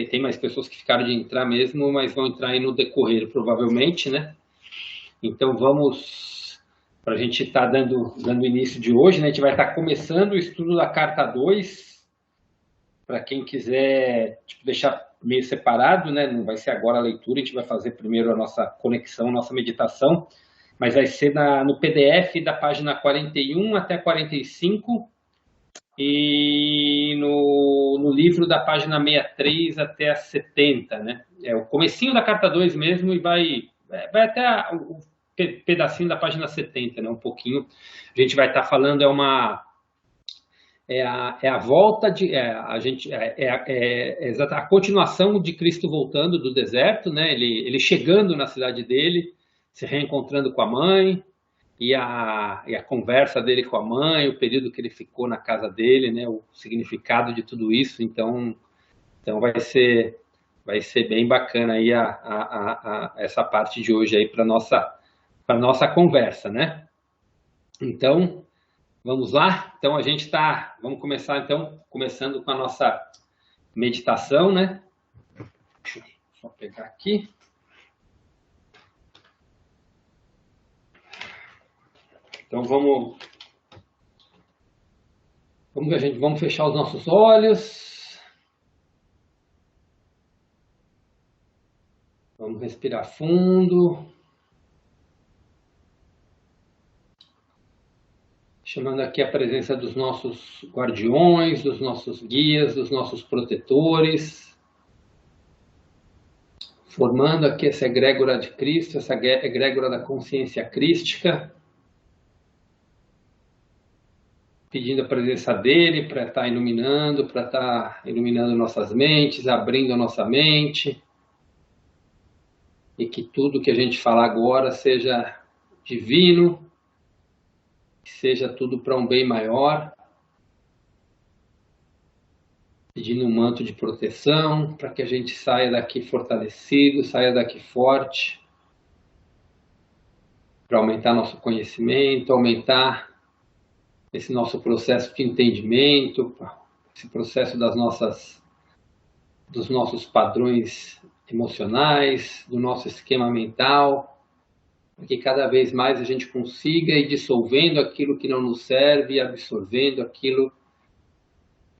tem mais pessoas que ficaram de entrar mesmo, mas vão entrar aí no decorrer, provavelmente, né? Então vamos, para a gente estar dando início de hoje, né? A gente vai estar começando o estudo da carta 2, para quem quiser deixar meio separado, né? Não vai ser agora a leitura, a gente vai fazer primeiro a nossa conexão, a nossa meditação, mas vai ser no PDF da página 41 até 45, e no livro da página 63 até a 70, né? É o comecinho da carta 2 mesmo, e vai até o pedacinho da página 70, né? Um pouquinho. A gente vai estar falando, a volta de a continuação de Cristo voltando do deserto, né? Ele chegando na cidade dele, se reencontrando com a mãe, e a conversa dele com a mãe, o período que ele ficou na casa dele, né, o significado de tudo isso. Então vai ser bem bacana aí essa parte de hoje aí para nossa conversa, né? Então vamos lá. Então vamos começar então começando com a nossa meditação, né? Deixa eu só pegar aqui. Então vamos fechar os nossos olhos. Vamos respirar fundo. Chamando aqui a presença dos nossos guardiões, dos nossos guias, dos nossos protetores. Formando aqui essa egrégora de Cristo, essa egrégora da consciência crística. Pedindo a presença dele para estar iluminando, nossas mentes, abrindo a nossa mente. E que tudo que a gente falar agora seja divino, que seja tudo para um bem maior. Pedindo um manto de proteção, para que a gente saia daqui fortalecido, saia daqui forte. Para aumentar nosso conhecimento, aumentar esse nosso processo de entendimento, esse processo dos nossos padrões emocionais, do nosso esquema mental, para que cada vez mais a gente consiga ir dissolvendo aquilo que não nos serve e absorvendo aquilo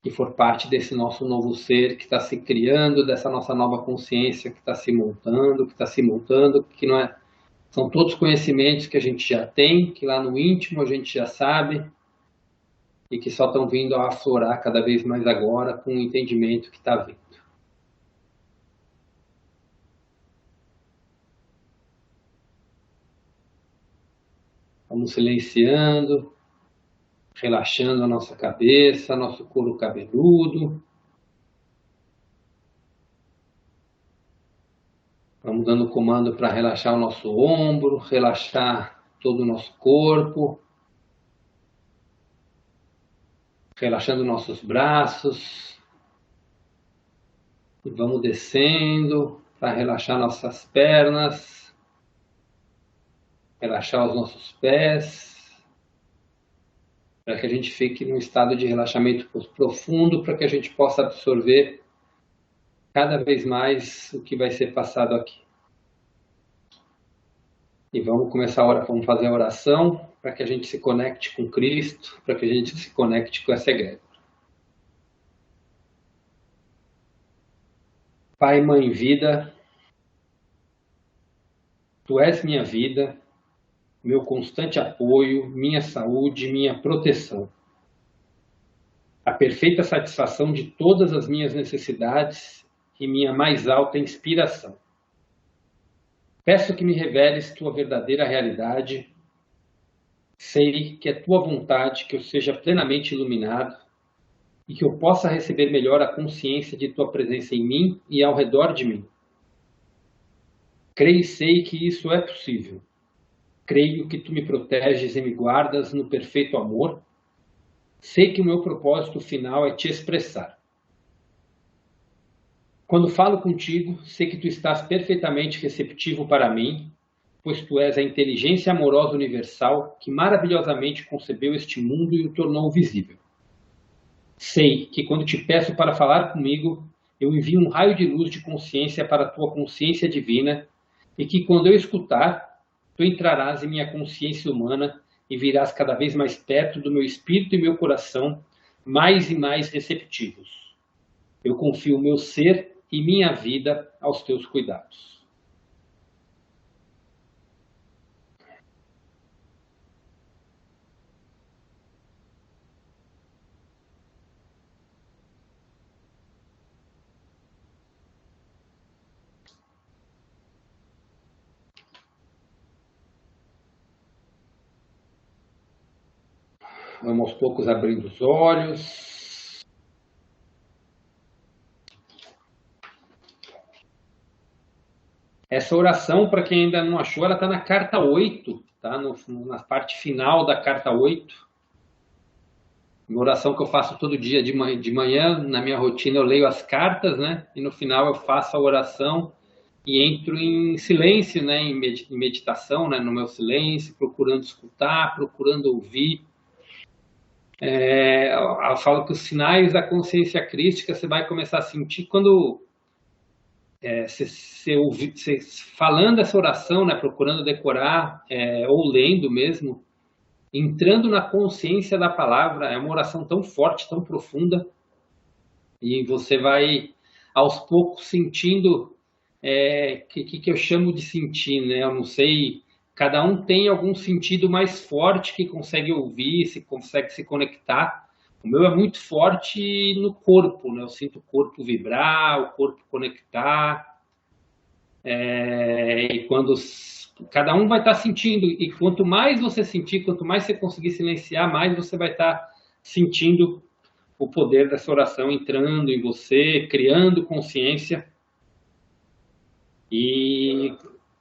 que for parte desse nosso novo ser que está se criando, dessa nossa nova consciência que está se montando, que não é... São todos conhecimentos que a gente já tem, que lá no íntimo a gente já sabe, e que só estão vindo a aflorar cada vez mais agora com o entendimento que está vindo. Vamos silenciando, relaxando a nossa cabeça, nosso couro cabeludo. Vamos dando comando para relaxar o nosso ombro, relaxar todo o nosso corpo. Relaxando nossos braços. E vamos descendo para relaxar nossas pernas. Relaxar os nossos pés. Para que a gente fique num estado de relaxamento profundo, para que a gente possa absorver cada vez mais o que vai ser passado aqui. E vamos fazer a oração para que a gente se conecte com Cristo, para que a gente se conecte com essa egrégora. Pai, Mãe, Vida, Tu és minha vida, meu constante apoio, minha saúde, minha proteção. A perfeita satisfação de todas as minhas necessidades e minha mais alta inspiração. Peço que me reveles Tua verdadeira realidade. Sei que é Tua vontade que eu seja plenamente iluminado e que eu possa receber melhor a consciência de Tua presença em mim e ao redor de mim. Creio e sei que isso é possível. Creio que Tu me proteges e me guardas no perfeito amor. Sei que o meu propósito final é Te expressar. Quando falo contigo, sei que Tu estás perfeitamente receptivo para mim, pois Tu és a inteligência amorosa universal que maravilhosamente concebeu este mundo e o tornou visível. Sei que quando te peço para falar comigo, eu envio um raio de luz de consciência para a tua consciência divina e que quando eu escutar, tu entrarás em minha consciência humana e virás cada vez mais perto do meu espírito e meu coração, mais e mais receptivos. Eu confio o meu ser e minha vida aos teus cuidados. Vamos aos poucos abrindo os olhos. Essa oração, para quem ainda não achou, ela está na carta 8, tá? Na parte final da carta 8. Uma oração que eu faço todo dia de manhã, na minha rotina eu leio as cartas, né? E no final eu faço a oração e entro em silêncio, né? Em meditação, né? No meu silêncio, procurando escutar, procurando ouvir. Eu falo que os sinais da consciência crística você vai começar a sentir quando você falando essa oração, né, procurando decorar ou lendo mesmo, entrando na consciência da palavra. É uma oração tão forte, tão profunda, e você vai aos poucos sentindo que eu chamo de sentir, né? Eu não sei, cada um tem algum sentido mais forte que consegue ouvir, se consegue se conectar. O meu é muito forte no corpo, né? Eu sinto o corpo vibrar, o corpo conectar. E quando cada um vai estar sentindo, e quanto mais você sentir, quanto mais você conseguir silenciar, mais você vai estar sentindo o poder dessa oração entrando em você, criando consciência. E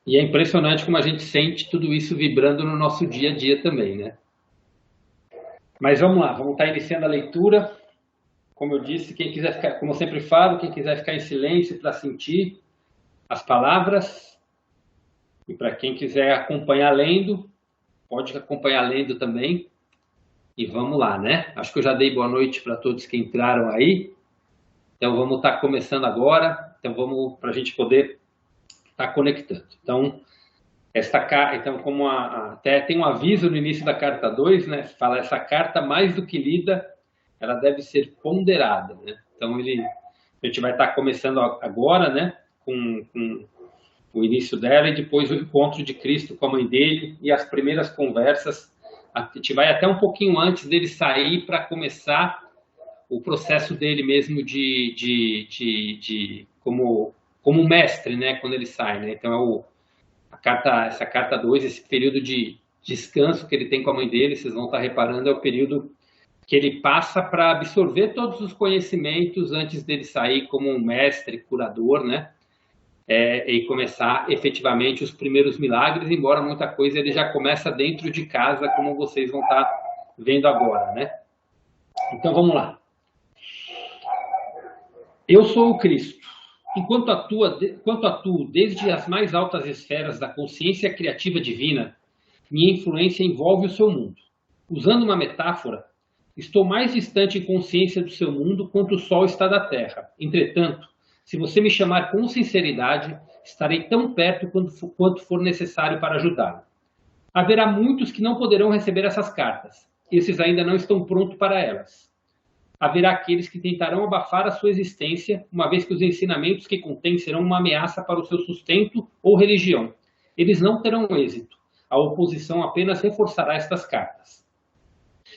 é impressionante como a gente sente tudo isso vibrando no nosso dia a dia também, né? Mas vamos lá, vamos estar iniciando a leitura. Como eu disse, quem quiser ficar, como eu sempre falo, quem quiser ficar em silêncio para sentir as palavras, e para quem quiser acompanhar lendo, pode acompanhar lendo também. E vamos lá, né? Acho que eu já dei boa noite para todos que entraram aí. Então vamos estar começando agora. Então vamos, para a gente poder estar conectando. Então, como até tem um aviso no início da carta 2, né? Fala, essa carta, mais do que lida, ela deve ser ponderada, né? Então a gente vai estar começando agora, né? Com o início dela e depois o encontro de Cristo com a mãe dele e as primeiras conversas. A gente vai até um pouquinho antes dele sair para começar o processo dele mesmo como mestre, né? Quando ele sai, né? Então essa carta 2, esse período de descanso que ele tem com a mãe dele, vocês vão estar reparando, é o período que ele passa para absorver todos os conhecimentos antes dele sair como um mestre, curador, né? E começar efetivamente os primeiros milagres, embora muita coisa ele já começa dentro de casa, como vocês vão estar vendo agora, né? Então vamos lá. Eu sou o Cristo. Enquanto atuo desde as mais altas esferas da consciência criativa divina, minha influência envolve o seu mundo. Usando uma metáfora, estou mais distante em consciência do seu mundo quanto o Sol está da Terra. Entretanto, se você me chamar com sinceridade, estarei tão perto quanto for necessário para ajudá-lo. Haverá muitos que não poderão receber essas cartas. Esses ainda não estão prontos para elas. Haverá aqueles que tentarão abafar a sua existência, uma vez que os ensinamentos que contém serão uma ameaça para o seu sustento ou religião. Eles não terão êxito. A oposição apenas reforçará estas cartas.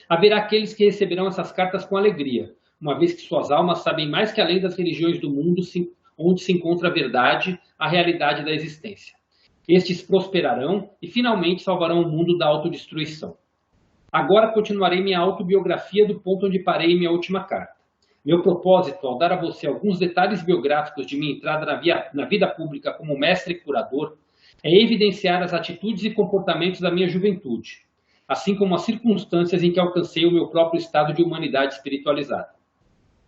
Haverá aqueles que receberão essas cartas com alegria, uma vez que suas almas sabem mais que além das religiões do mundo onde se encontra a verdade, a realidade da existência. Estes prosperarão e finalmente salvarão o mundo da autodestruição. Agora continuarei minha autobiografia do ponto onde parei em minha última carta. Meu propósito, ao dar a você alguns detalhes biográficos de minha entrada na vida pública como mestre e curador, é evidenciar as atitudes e comportamentos da minha juventude, assim como as circunstâncias em que alcancei o meu próprio estado de humanidade espiritualizada.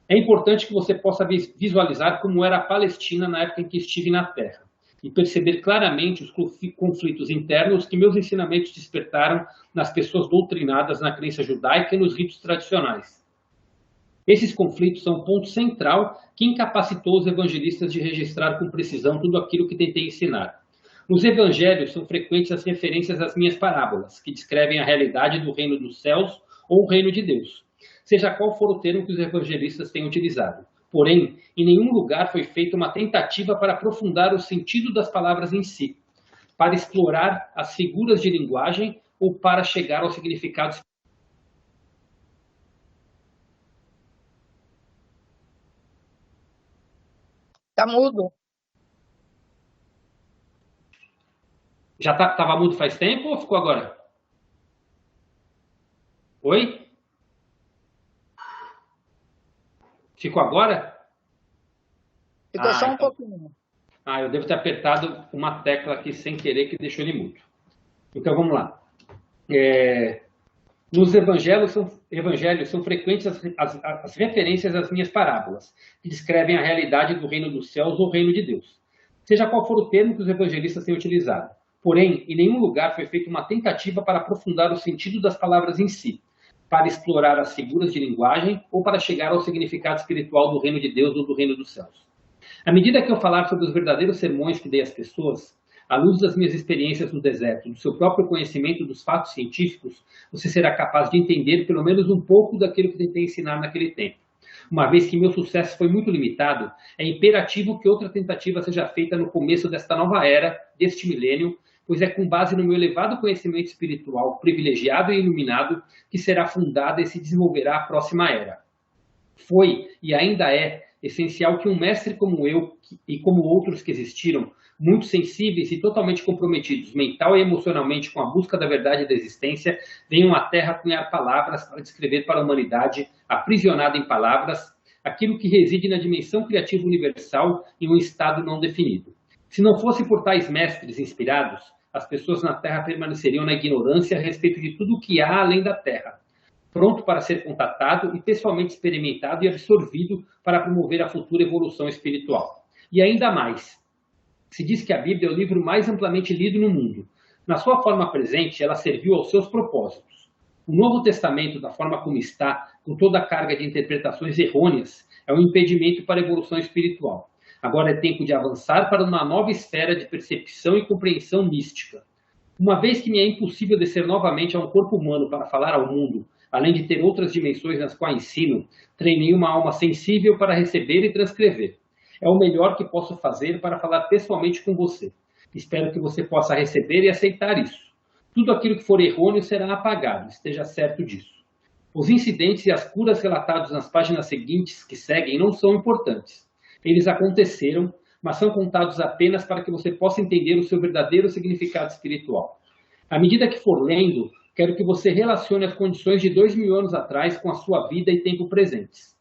É importante que você possa visualizar como era a Palestina na época em que estive na Terra e perceber claramente os conflitos internos que meus ensinamentos despertaram nas pessoas doutrinadas na crença judaica e nos ritos tradicionais. Esses conflitos são um ponto central que incapacitou os evangelistas de registrar com precisão tudo aquilo que tentei ensinar. Nos evangelhos são frequentes as referências às minhas parábolas, que descrevem a realidade do reino dos céus ou o reino de Deus, seja qual for o termo que os evangelistas têm utilizado. Porém, em nenhum lugar foi feita uma tentativa para aprofundar o sentido das palavras em si, para explorar as figuras de linguagem ou para chegar ao significado. Tá mudo. Já estava mudo faz tempo ou ficou agora? Oi? Ficou agora? Ficou só um pouquinho. Eu devo ter apertado uma tecla aqui sem querer que deixou ele mudo. Então vamos lá. Nos evangelhos são frequentes as referências às minhas parábolas, que descrevem a realidade do reino dos céus ou reino de Deus, seja qual for o termo que os evangelistas têm utilizado. Porém, em nenhum lugar foi feita uma tentativa para aprofundar o sentido das palavras em si, para explorar as figuras de linguagem ou para chegar ao significado espiritual do reino de Deus ou do reino dos céus. À medida que eu falar sobre os verdadeiros sermões que dei às pessoas, à luz das minhas experiências no deserto, do seu próprio conhecimento dos fatos científicos, você será capaz de entender pelo menos um pouco daquilo que tentei ensinar naquele tempo. Uma vez que meu sucesso foi muito limitado, é imperativo que outra tentativa seja feita no começo desta nova era, deste milênio, pois é com base no meu elevado conhecimento espiritual, privilegiado e iluminado, que será fundada e se desenvolverá a próxima era. Foi, e ainda é, essencial que um mestre como eu e como outros que existiram, muito sensíveis e totalmente comprometidos mental e emocionalmente com a busca da verdade da existência, venham à Terra cunhar palavras para descrever para a humanidade, aprisionada em palavras, aquilo que reside na dimensão criativa universal em um estado não definido. Se não fosse por tais mestres inspirados, as pessoas na Terra permaneceriam na ignorância a respeito de tudo o que há além da Terra, pronto para ser contatado e pessoalmente experimentado e absorvido para promover a futura evolução espiritual. E ainda mais, se diz que a Bíblia é o livro mais amplamente lido no mundo. Na sua forma presente, ela serviu aos seus propósitos. O Novo Testamento, da forma como está, com toda a carga de interpretações errôneas, é um impedimento para a evolução espiritual. Agora é tempo de avançar para uma nova esfera de percepção e compreensão mística. Uma vez que me é impossível descer novamente a um corpo humano para falar ao mundo, além de ter outras dimensões nas quais ensino, treinei uma alma sensível para receber e transcrever. É o melhor que posso fazer para falar pessoalmente com você. Espero que você possa receber e aceitar isso. Tudo aquilo que for errôneo será apagado, esteja certo disso. Os incidentes e as curas relatados nas páginas seguintes que seguem não são importantes. Eles aconteceram, mas são contados apenas para que você possa entender o seu verdadeiro significado espiritual. À medida que for lendo, quero que você relacione as condições de 2000 anos atrás com a sua vida e tempo presentes.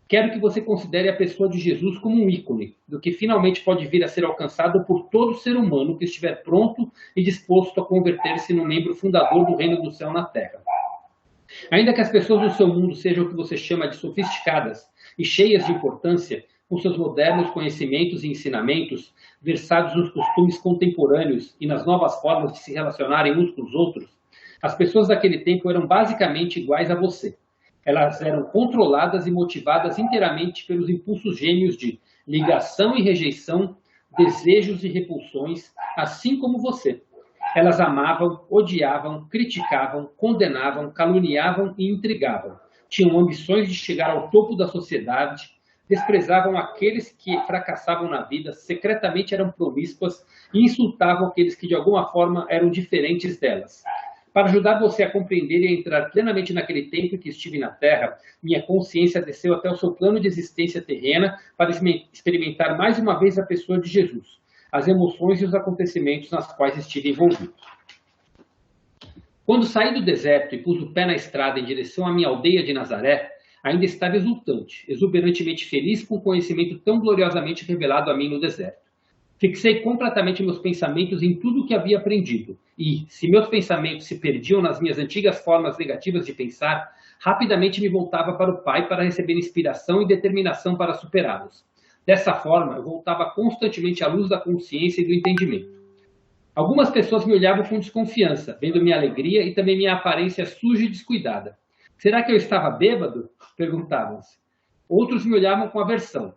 Quero que você considere a pessoa de Jesus como um ícone do que finalmente pode vir a ser alcançado por todo ser humano que estiver pronto e disposto a converter-se no membro fundador do reino do céu na terra. Ainda que as pessoas do seu mundo sejam o que você chama de sofisticadas e cheias de importância, com seus modernos conhecimentos e ensinamentos, versados nos costumes contemporâneos e nas novas formas de se relacionarem uns com os outros, as pessoas daquele tempo eram basicamente iguais a você. Elas eram controladas e motivadas inteiramente pelos impulsos gêmeos de ligação e rejeição, desejos e repulsões, assim como você. Elas amavam, odiavam, criticavam, condenavam, caluniavam e intrigavam. Tinham ambições de chegar ao topo da sociedade, desprezavam aqueles que fracassavam na vida, secretamente eram promíscuas e insultavam aqueles que de alguma forma eram diferentes delas. Para ajudar você a compreender e a entrar plenamente naquele tempo em que estive na Terra, minha consciência desceu até o seu plano de existência terrena para experimentar mais uma vez a pessoa de Jesus, as emoções e os acontecimentos nas quais estive envolvido. Quando saí do deserto e pus o pé na estrada em direção à minha aldeia de Nazaré, ainda estava exultante, exuberantemente feliz com o conhecimento tão gloriosamente revelado a mim no deserto. Fixei completamente meus pensamentos em tudo o que havia aprendido e, se meus pensamentos se perdiam nas minhas antigas formas negativas de pensar, rapidamente me voltava para o Pai para receber inspiração e determinação para superá-los. Dessa forma, eu voltava constantemente à luz da consciência e do entendimento. Algumas pessoas me olhavam com desconfiança, vendo minha alegria e também minha aparência suja e descuidada. Será que eu estava bêbado? Perguntavam-se. Outros me olhavam com aversão.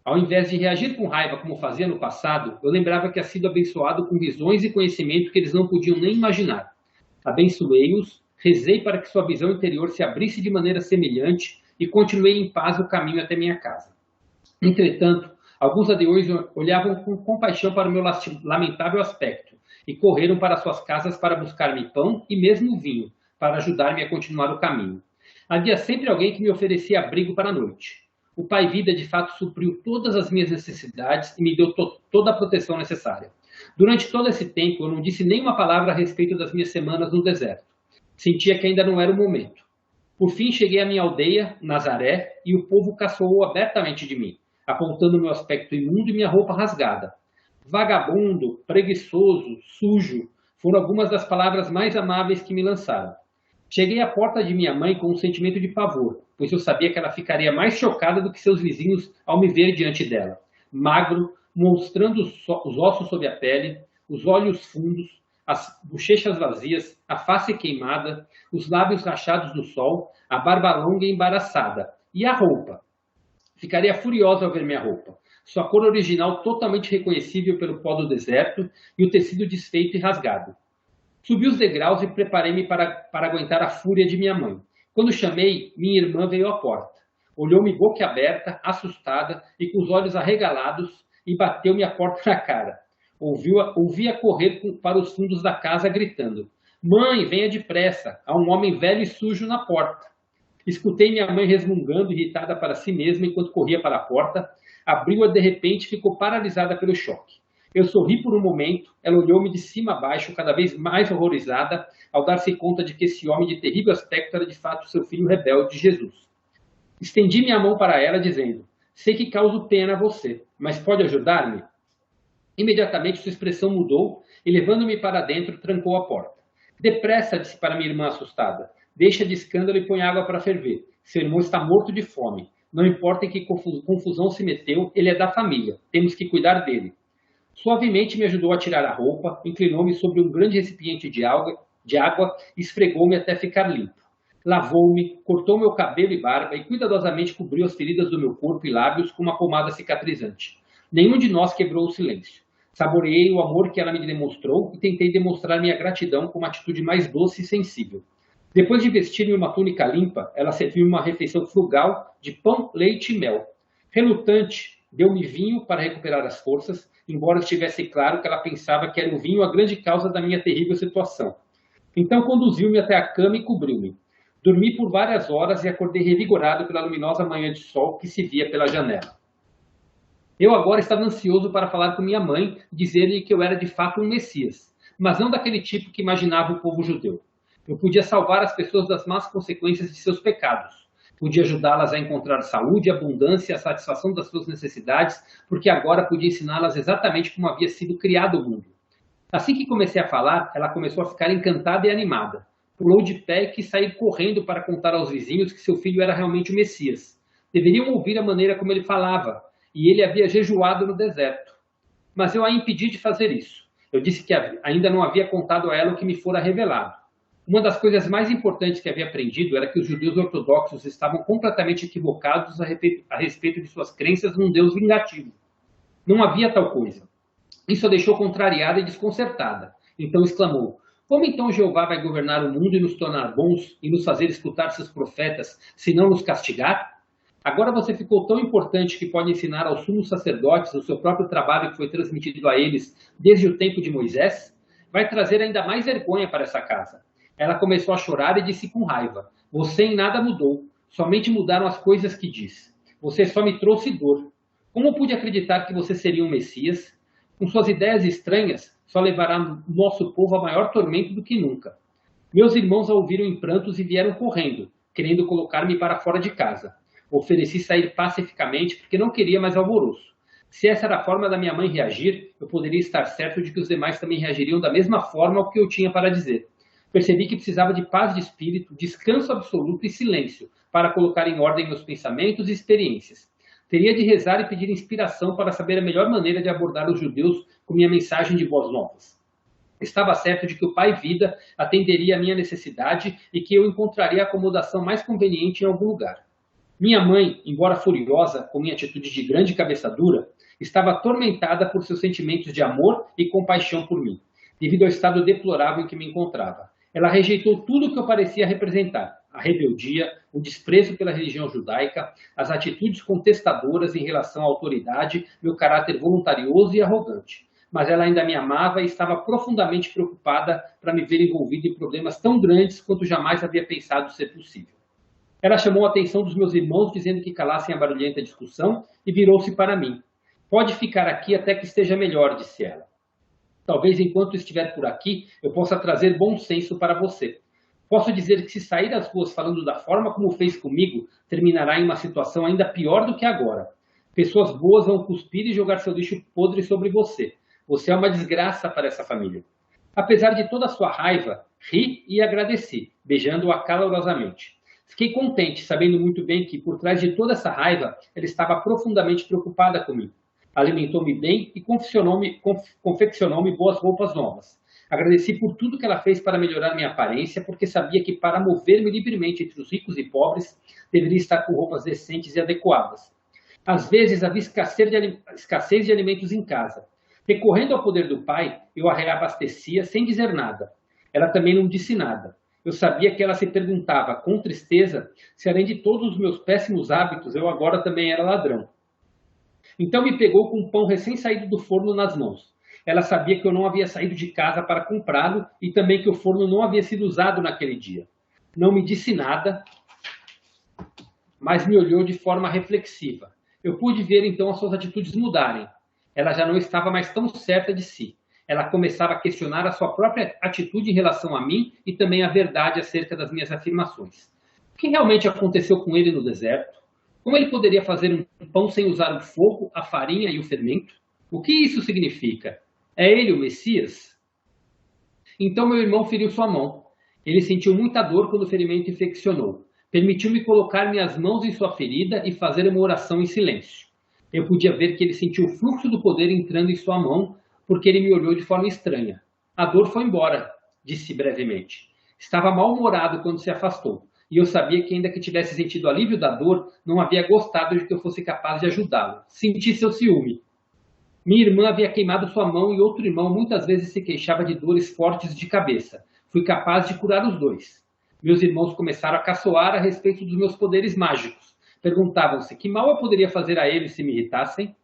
Ao invés de reagir com raiva como fazia no passado, eu lembrava que havia sido abençoado com visões e conhecimento que eles não podiam nem imaginar. Abençoei-os, rezei para que sua visão interior se abrisse de maneira semelhante e continuei em paz o caminho até minha casa. Entretanto, alguns adeões olhavam com compaixão para o meu lamentável aspecto e correram para suas casas para buscar-me pão e mesmo vinho, para ajudar-me a continuar o caminho. Havia sempre alguém que me oferecia abrigo para a noite. O Pai Vida, de fato, supriu todas as minhas necessidades e me deu toda a proteção necessária. Durante todo esse tempo, eu não disse nenhuma palavra a respeito das minhas semanas no deserto. Sentia que ainda não era o momento. Por fim, cheguei à minha aldeia, Nazaré, e o povo caçoou abertamente de mim, apontando meu aspecto imundo e minha roupa rasgada. Vagabundo, preguiçoso, sujo, foram algumas das palavras mais amáveis que me lançaram. Cheguei à porta de minha mãe com um sentimento de pavor, pois eu sabia que ela ficaria mais chocada do que seus vizinhos ao me ver diante dela. Magro, mostrando os ossos sob a pele, os olhos fundos, as bochechas vazias, a face queimada, os lábios rachados do sol, a barba longa e embaraçada. E a roupa? Ficaria furiosa ao ver minha roupa. Sua cor original totalmente reconhecível pelo pó do deserto e o tecido desfeito e rasgado. Subi os degraus e preparei-me para aguentar a fúria de minha mãe. Quando chamei, minha irmã veio à porta. Olhou-me boca aberta, assustada e com os olhos arregalados e bateu-me a porta na cara. Ouvia correr para os fundos da casa gritando: "Mãe, venha depressa, há um homem velho e sujo na porta." Escutei minha mãe resmungando, irritada para si mesma, enquanto corria para a porta. Abriu-a de repente e ficou paralisada pelo choque. Eu sorri por um momento, ela olhou-me de cima a baixo, cada vez mais horrorizada, ao dar-se conta de que esse homem de terrível aspecto era de fato seu filho rebelde, Jesus. Estendi minha mão para ela, dizendo: "Sei que causo pena a você, mas pode ajudar-me?" Imediatamente sua expressão mudou e, levando-me para dentro, trancou a porta. "Depressa", disse para minha irmã assustada. "Deixa de escândalo e põe água para ferver. Seu irmão está morto de fome. Não importa em que confusão se meteu, ele é da família. Temos que cuidar dele." Suavemente me ajudou a tirar a roupa, inclinou-me sobre um grande recipiente de água e esfregou-me até ficar limpo. Lavou-me, cortou meu cabelo e barba e cuidadosamente cobriu as feridas do meu corpo e lábios com uma pomada cicatrizante. Nenhum de nós quebrou o silêncio. Saboreei o amor que ela me demonstrou e tentei demonstrar minha gratidão com uma atitude mais doce e sensível. Depois de vestir-me uma túnica limpa, ela serviu-me uma refeição frugal de pão, leite e mel. Relutante, deu-me vinho para recuperar as forças, embora estivesse claro que ela pensava que era o vinho a grande causa da minha terrível situação. Então conduziu-me até a cama e cobriu-me. Dormi por várias horas e acordei revigorado pela luminosa manhã de sol que se via pela janela. Eu agora estava ansioso para falar com minha mãe e dizer-lhe que eu era de fato um Messias, mas não daquele tipo que imaginava o povo judeu. Eu podia salvar as pessoas das más consequências de seus pecados. Podia ajudá-las a encontrar saúde, abundância e a satisfação das suas necessidades, porque agora podia ensiná-las exatamente como havia sido criado o mundo. Assim que comecei a falar, ela começou a ficar encantada e animada. Pulou de pé e quis sair correndo para contar aos vizinhos que seu filho era realmente o Messias. Deveriam ouvir a maneira como ele falava, e ele havia jejuado no deserto. Mas eu a impedi de fazer isso. Eu disse que ainda não havia contado a ela o que me fora revelado. Uma das coisas mais importantes que havia aprendido era que os judeus ortodoxos estavam completamente equivocados a respeito de suas crenças num Deus vingativo. Não havia tal coisa. Isso a deixou contrariada e desconcertada. Então exclamou: "Como então Jeová vai governar o mundo e nos tornar bons e nos fazer escutar seus profetas, se não nos castigar? Agora você ficou tão importante que pode ensinar aos sumos sacerdotes o seu próprio trabalho que foi transmitido a eles desde o tempo de Moisés? Vai trazer ainda mais vergonha para essa casa." Ela começou a chorar e disse com raiva: "Você em nada mudou, somente mudaram as coisas que diz. Você só me trouxe dor. Como pude acreditar que você seria um Messias? Com suas ideias estranhas, só levará nosso povo a maior tormento do que nunca." Meus irmãos a ouviram em prantos e vieram correndo, querendo colocar-me para fora de casa. Ofereci sair pacificamente porque não queria mais alvoroço. Se essa era a forma da minha mãe reagir, eu poderia estar certo de que os demais também reagiriam da mesma forma ao que eu tinha para dizer. Percebi que precisava de paz de espírito, descanso absoluto e silêncio para colocar em ordem meus pensamentos e experiências. Teria de rezar e pedir inspiração para saber a melhor maneira de abordar os judeus com minha mensagem de boas novas. Estava certo de que o Pai Vida atenderia à minha necessidade e que eu encontraria a acomodação mais conveniente em algum lugar. Minha mãe, embora furiosa com minha atitude de grande cabeça dura, estava atormentada por seus sentimentos de amor e compaixão por mim, devido ao estado deplorável em que me encontrava. Ela rejeitou tudo o que eu parecia representar: a rebeldia, o desprezo pela religião judaica, as atitudes contestadoras em relação à autoridade, meu caráter voluntarioso e arrogante. Mas ela ainda me amava e estava profundamente preocupada para me ver envolvido em problemas tão grandes quanto jamais havia pensado ser possível. Ela chamou a atenção dos meus irmãos, dizendo que calassem a barulhenta discussão, e virou-se para mim. Pode ficar aqui até que esteja melhor, disse ela. Talvez enquanto estiver por aqui, eu possa trazer bom senso para você. Posso dizer que se sair às ruas falando da forma como fez comigo, terminará em uma situação ainda pior do que agora. Pessoas boas vão cuspir e jogar seu lixo podre sobre você. Você é uma desgraça para essa família. Apesar de toda a sua raiva, ri e agradeci, beijando-a calorosamente. Fiquei contente, sabendo muito bem que, por trás de toda essa raiva, ela estava profundamente preocupada comigo. Alimentou-me bem e confeccionou-me boas roupas novas. Agradeci por tudo que ela fez para melhorar minha aparência, porque sabia que para mover-me livremente entre os ricos e pobres, deveria estar com roupas decentes e adequadas. Às vezes havia escassez de alimentos em casa. Recorrendo ao poder do pai, eu a reabastecia sem dizer nada. Ela também não disse nada. Eu sabia que ela se perguntava, com tristeza, se além de todos os meus péssimos hábitos, eu agora também era ladrão. Então me pegou com um pão recém-saído do forno nas mãos. Ela sabia que eu não havia saído de casa para comprá-lo e também que o forno não havia sido usado naquele dia. Não me disse nada, mas me olhou de forma reflexiva. Eu pude ver então as suas atitudes mudarem. Ela já não estava mais tão certa de si. Ela começava a questionar a sua própria atitude em relação a mim e também a verdade acerca das minhas afirmações. O que realmente aconteceu com ele no deserto? Como ele poderia fazer um pão sem usar o fogo, a farinha e o fermento? O que isso significa? É ele o Messias? Então meu irmão feriu sua mão. Ele sentiu muita dor quando o ferimento infeccionou. Permitiu-me colocar minhas mãos em sua ferida e fazer uma oração em silêncio. Eu podia ver que ele sentiu o fluxo do poder entrando em sua mão, porque ele me olhou de forma estranha. A dor foi embora, disse brevemente. Estava mal-humorado quando se afastou, e eu sabia que ainda que tivesse sentido alívio da dor, não havia gostado de que eu fosse capaz de ajudá-lo. Senti seu ciúme. Minha irmã havia queimado sua mão e outro irmão muitas vezes se queixava de dores fortes de cabeça. Fui capaz de curar os dois. Meus irmãos começaram a caçoar a respeito dos meus poderes mágicos. Perguntavam-se que mal eu poderia fazer a eles se me irritassem.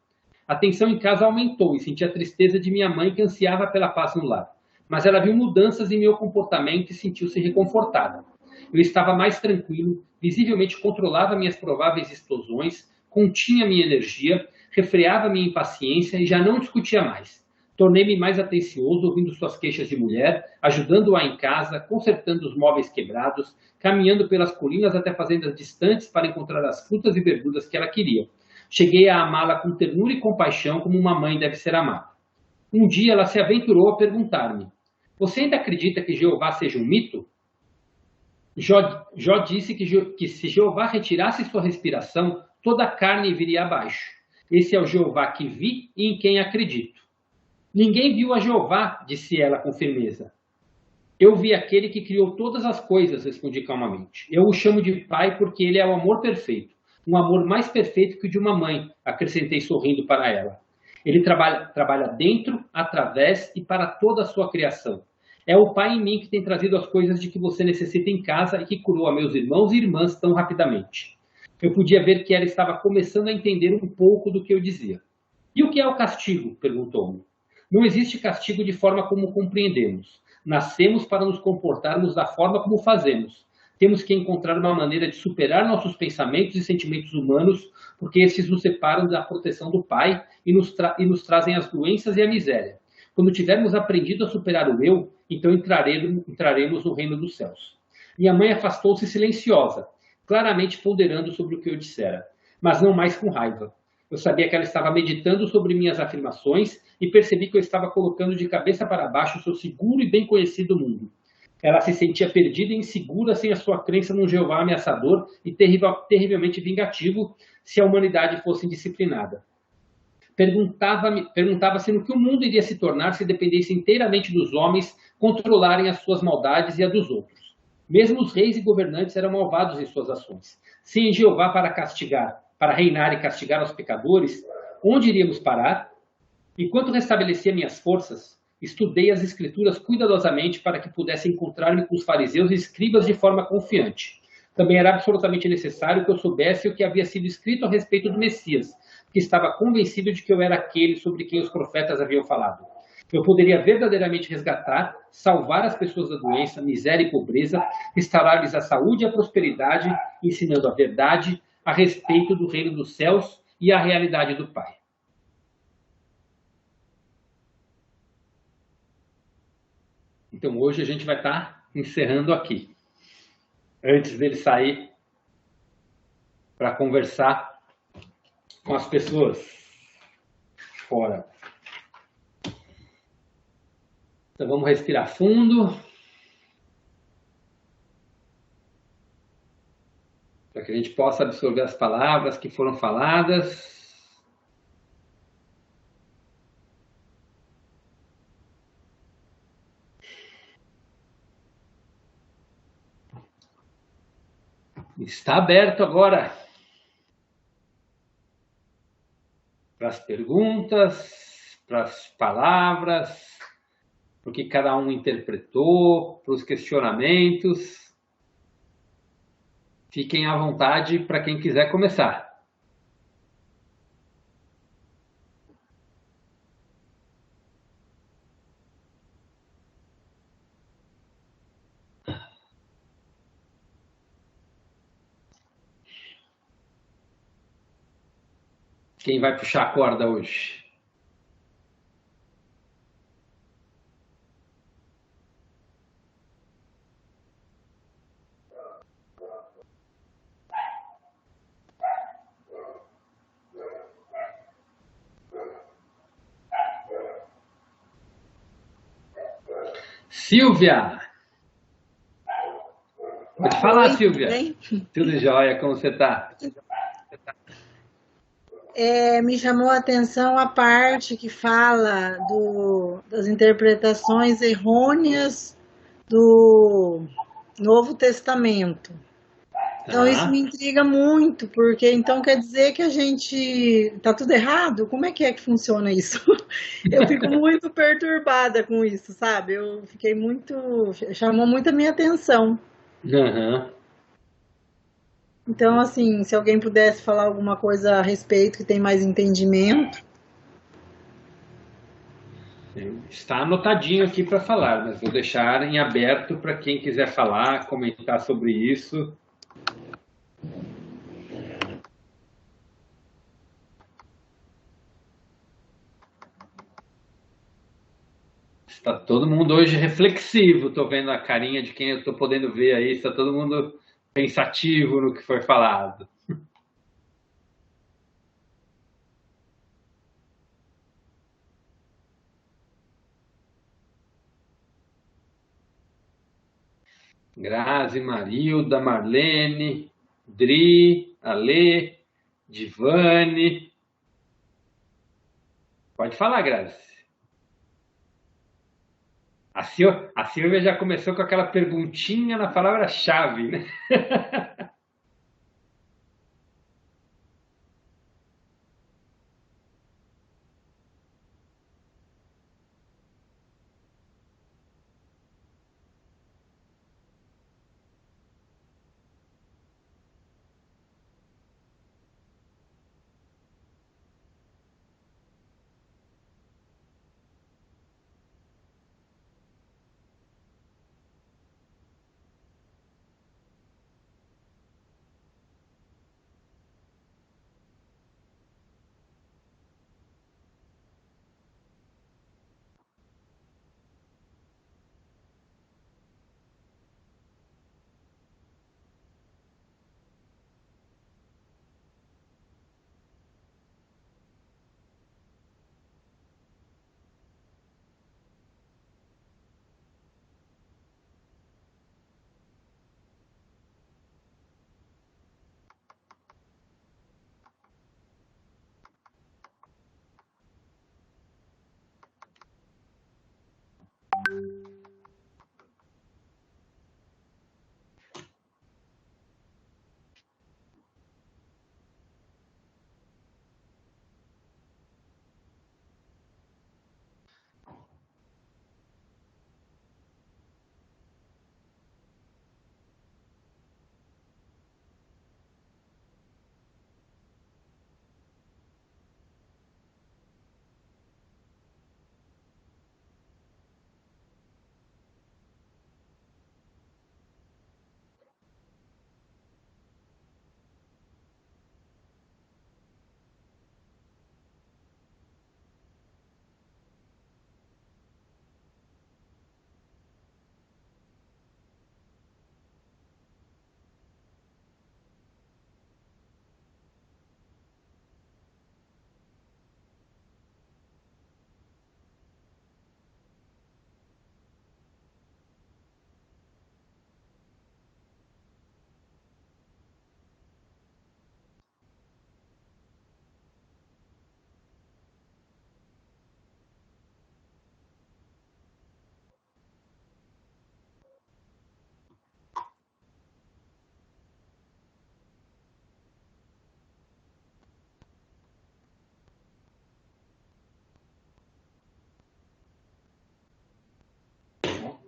A tensão em casa aumentou e senti a tristeza de minha mãe que ansiava pela paz no lar. Mas ela viu mudanças em meu comportamento e sentiu-se reconfortada. Eu estava mais tranquilo, visivelmente controlava minhas prováveis explosões, continha minha energia, refreava minha impaciência e já não discutia mais. Tornei-me mais atencioso, ouvindo suas queixas de mulher, ajudando-a em casa, consertando os móveis quebrados, caminhando pelas colinas até fazendas distantes para encontrar as frutas e verduras que ela queria. Cheguei a amá-la com ternura e compaixão, como uma mãe deve ser amada. Um dia ela se aventurou a perguntar-me: você ainda acredita que Jeová seja um mito? Jó disse que se Jeová retirasse sua respiração, toda a carne viria abaixo. Esse é o Jeová que vi e em quem acredito. Ninguém viu a Jeová, disse ela com firmeza. Eu vi aquele que criou todas as coisas, respondi calmamente. Eu o chamo de pai porque ele é o amor perfeito. Um amor mais perfeito que o de uma mãe, acrescentei sorrindo para ela. Ele trabalha dentro, através e para toda a sua criação. É o Pai em mim que tem trazido as coisas de que você necessita em casa e que curou a meus irmãos e irmãs tão rapidamente. Eu podia ver que ela estava começando a entender um pouco do que eu dizia. E o que é o castigo? Perguntou-me. Não existe castigo de forma como compreendemos. Nascemos para nos comportarmos da forma como fazemos. Temos que encontrar uma maneira de superar nossos pensamentos e sentimentos humanos, porque esses nos separam da proteção do Pai e nos trazem as doenças e a miséria. Quando tivermos aprendido a superar o eu, então entraremos no reino dos céus. Minha mãe afastou-se silenciosa, claramente ponderando sobre o que eu dissera, mas não mais com raiva. Eu sabia que ela estava meditando sobre minhas afirmações e percebi que eu estava colocando de cabeça para baixo o seu seguro e bem conhecido mundo. Ela se sentia perdida e insegura sem a sua crença num Jeová ameaçador e terrivelmente vingativo se a humanidade fosse indisciplinada. Perguntava-se no que o mundo iria se tornar se dependesse inteiramente dos homens controlarem as suas maldades e a dos outros. Mesmo os reis e governantes eram malvados em suas ações. Se em Jeová para castigar, para reinar e castigar os pecadores, onde iríamos parar? Enquanto restabelecia minhas forças, estudei as escrituras cuidadosamente para que pudesse encontrar-me com os fariseus e escribas de forma confiante. Também era absolutamente necessário que eu soubesse o que havia sido escrito a respeito do Messias, porque estava convencido de que eu era aquele sobre quem os profetas haviam falado. Eu poderia verdadeiramente resgatar, salvar as pessoas da doença, miséria e pobreza, restaurar-lhes a saúde e a prosperidade, ensinando a verdade a respeito do reino dos céus e a realidade do Pai. Então hoje a gente vai estar encerrando aqui. Antes dele sair para conversar com as pessoas fora. Então vamos respirar fundo. Para que a gente possa absorver as palavras que foram faladas. Está aberto agora para as perguntas, para as palavras, para o que cada um interpretou, para os questionamentos. Fiquem à vontade para quem quiser começar. Quem vai puxar a corda hoje? Silvia! Pode falar, Oi, Silvia. bem? Tudo jóia, como você está? Me chamou a atenção a parte que fala das interpretações errôneas do Novo Testamento. Então isso me intriga muito, porque então quer dizer que a gente tá tudo errado? Como é que funciona isso? Eu fico muito perturbada com isso, sabe? Eu fiquei muito, chamou muito a minha atenção. Uhum. Então, assim, se alguém pudesse falar alguma coisa a respeito que tem mais entendimento. Está anotadinho aqui para falar, mas vou deixar em aberto para quem quiser falar, comentar sobre isso. Está todo mundo hoje reflexivo, estou vendo a carinha de quem eu estou podendo ver aí, está todo mundo pensativo no que foi falado. Grazi, Marilda, Marlene, Dri, Ale, Divane. Pode falar, Grazi. A Silvia já começou com aquela perguntinha na palavra-chave, né?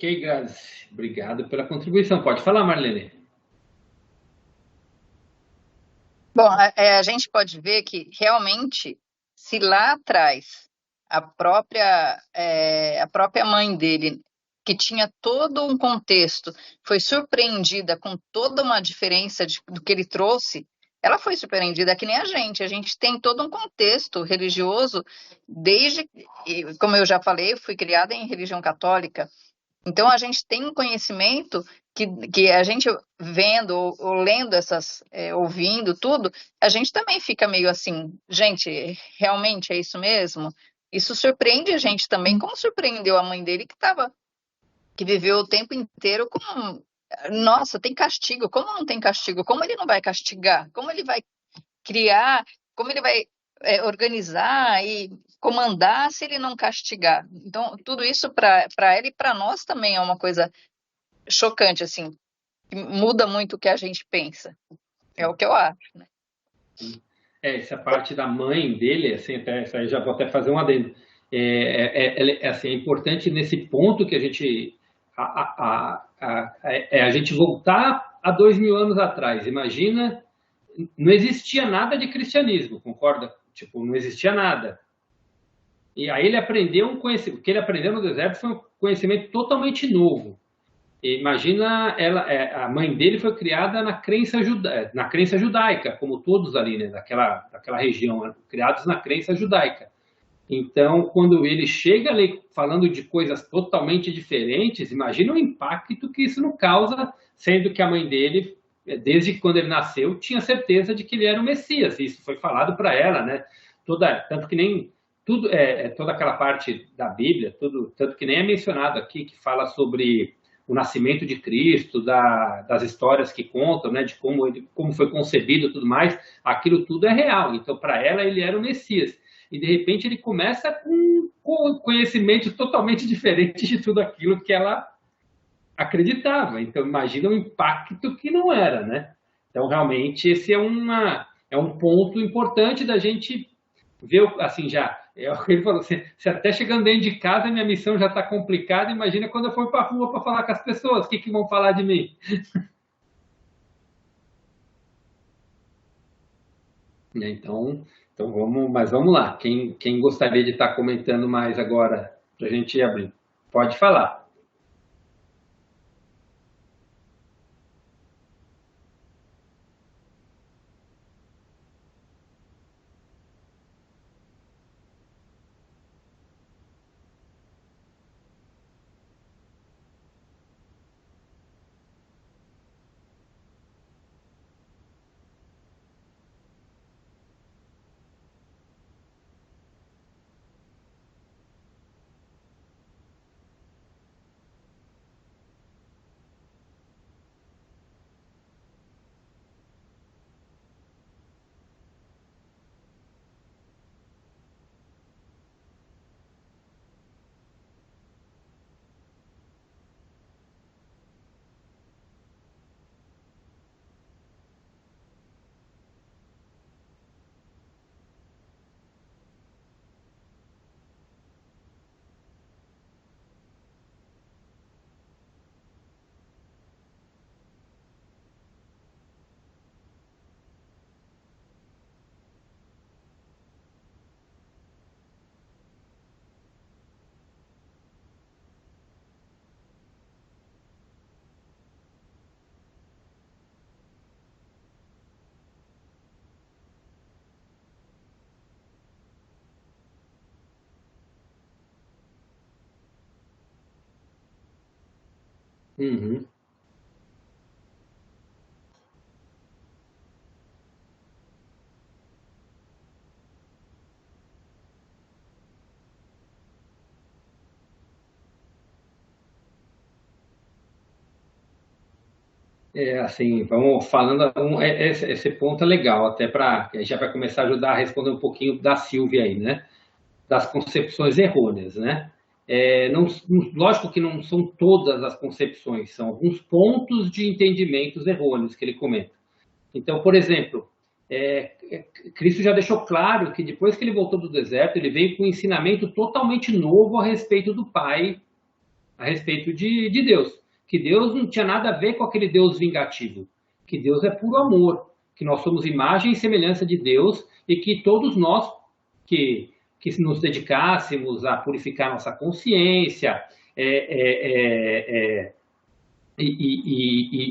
Ok, Grazi. Obrigado pela contribuição. Pode falar, Marlene. Bom, a gente pode ver que realmente, se lá atrás a própria mãe dele, que tinha todo um contexto, foi surpreendida com toda uma diferença do que ele trouxe, ela foi surpreendida que nem a gente tem todo um contexto religioso, como eu já falei, eu fui criada em religião católica, então a gente tem um conhecimento que a gente vendo ou lendo ouvindo tudo, a gente também fica meio assim, gente, realmente é isso mesmo? Isso surpreende a gente também, como surpreendeu a mãe dele que viveu o tempo inteiro com, nossa, tem castigo, como não tem castigo? Como ele não vai castigar? Como ele vai criar? Como ele vai organizar e comandar se ele não castigar? Então, tudo isso para ela e para nós também é uma coisa chocante, assim, que muda muito o que a gente pensa. É o que eu acho, né? Essa parte da mãe dele, assim, até, isso aí já vou até fazer um adendo. Assim, é importante nesse ponto que a gente a gente voltar a 2000 anos atrás. Imagina, não existia nada de cristianismo, concorda? Tipo, não existia nada. E aí ele aprendeu um conhecimento, o que ele aprendeu no deserto foi um conhecimento totalmente novo. Imagina, a mãe dele foi criada na crença judaica, como todos ali, né, daquela região, né, criados na crença judaica. Então, quando ele chega ali falando de coisas totalmente diferentes, imagina o impacto que isso não causa, sendo que a mãe dele, desde quando ele nasceu, tinha certeza de que ele era o Messias. Isso foi falado para ela, né? Tanto que nem tudo, toda aquela parte da Bíblia, tanto que nem é mencionado aqui, que fala sobre o nascimento de Cristo, das histórias que contam, né, de como foi concebido e tudo mais, aquilo tudo é real. Então, para ela, ele era o Messias. E, de repente, ele começa com conhecimento totalmente diferente de tudo aquilo que ela acreditava. Então, imagina o impacto que não era, né? Então, realmente, esse é um ponto importante da gente ver, assim, já... Ele falou, se até chegando dentro de casa, minha missão já está complicada, imagina quando eu for para a rua para falar com as pessoas, o que vão falar de mim? Então vamos lá. Quem gostaria de estar comentando mais agora, para a gente abrir? Pode falar. Uhum. Assim, vamos falando, esse ponto é legal, até para, já vai começar a ajudar a responder um pouquinho da Silvia aí, né? Das concepções errôneas, né? Lógico que não são todas as concepções, são alguns pontos de entendimentos errôneos que ele comenta. Então, por exemplo, Cristo já deixou claro que depois que ele voltou do deserto, ele veio com um ensinamento totalmente novo a respeito do Pai, a respeito de Deus. Que Deus não tinha nada a ver com aquele Deus vingativo. Que Deus é puro amor. Que nós somos imagem e semelhança de Deus e que todos nós que nos dedicássemos a purificar nossa consciência e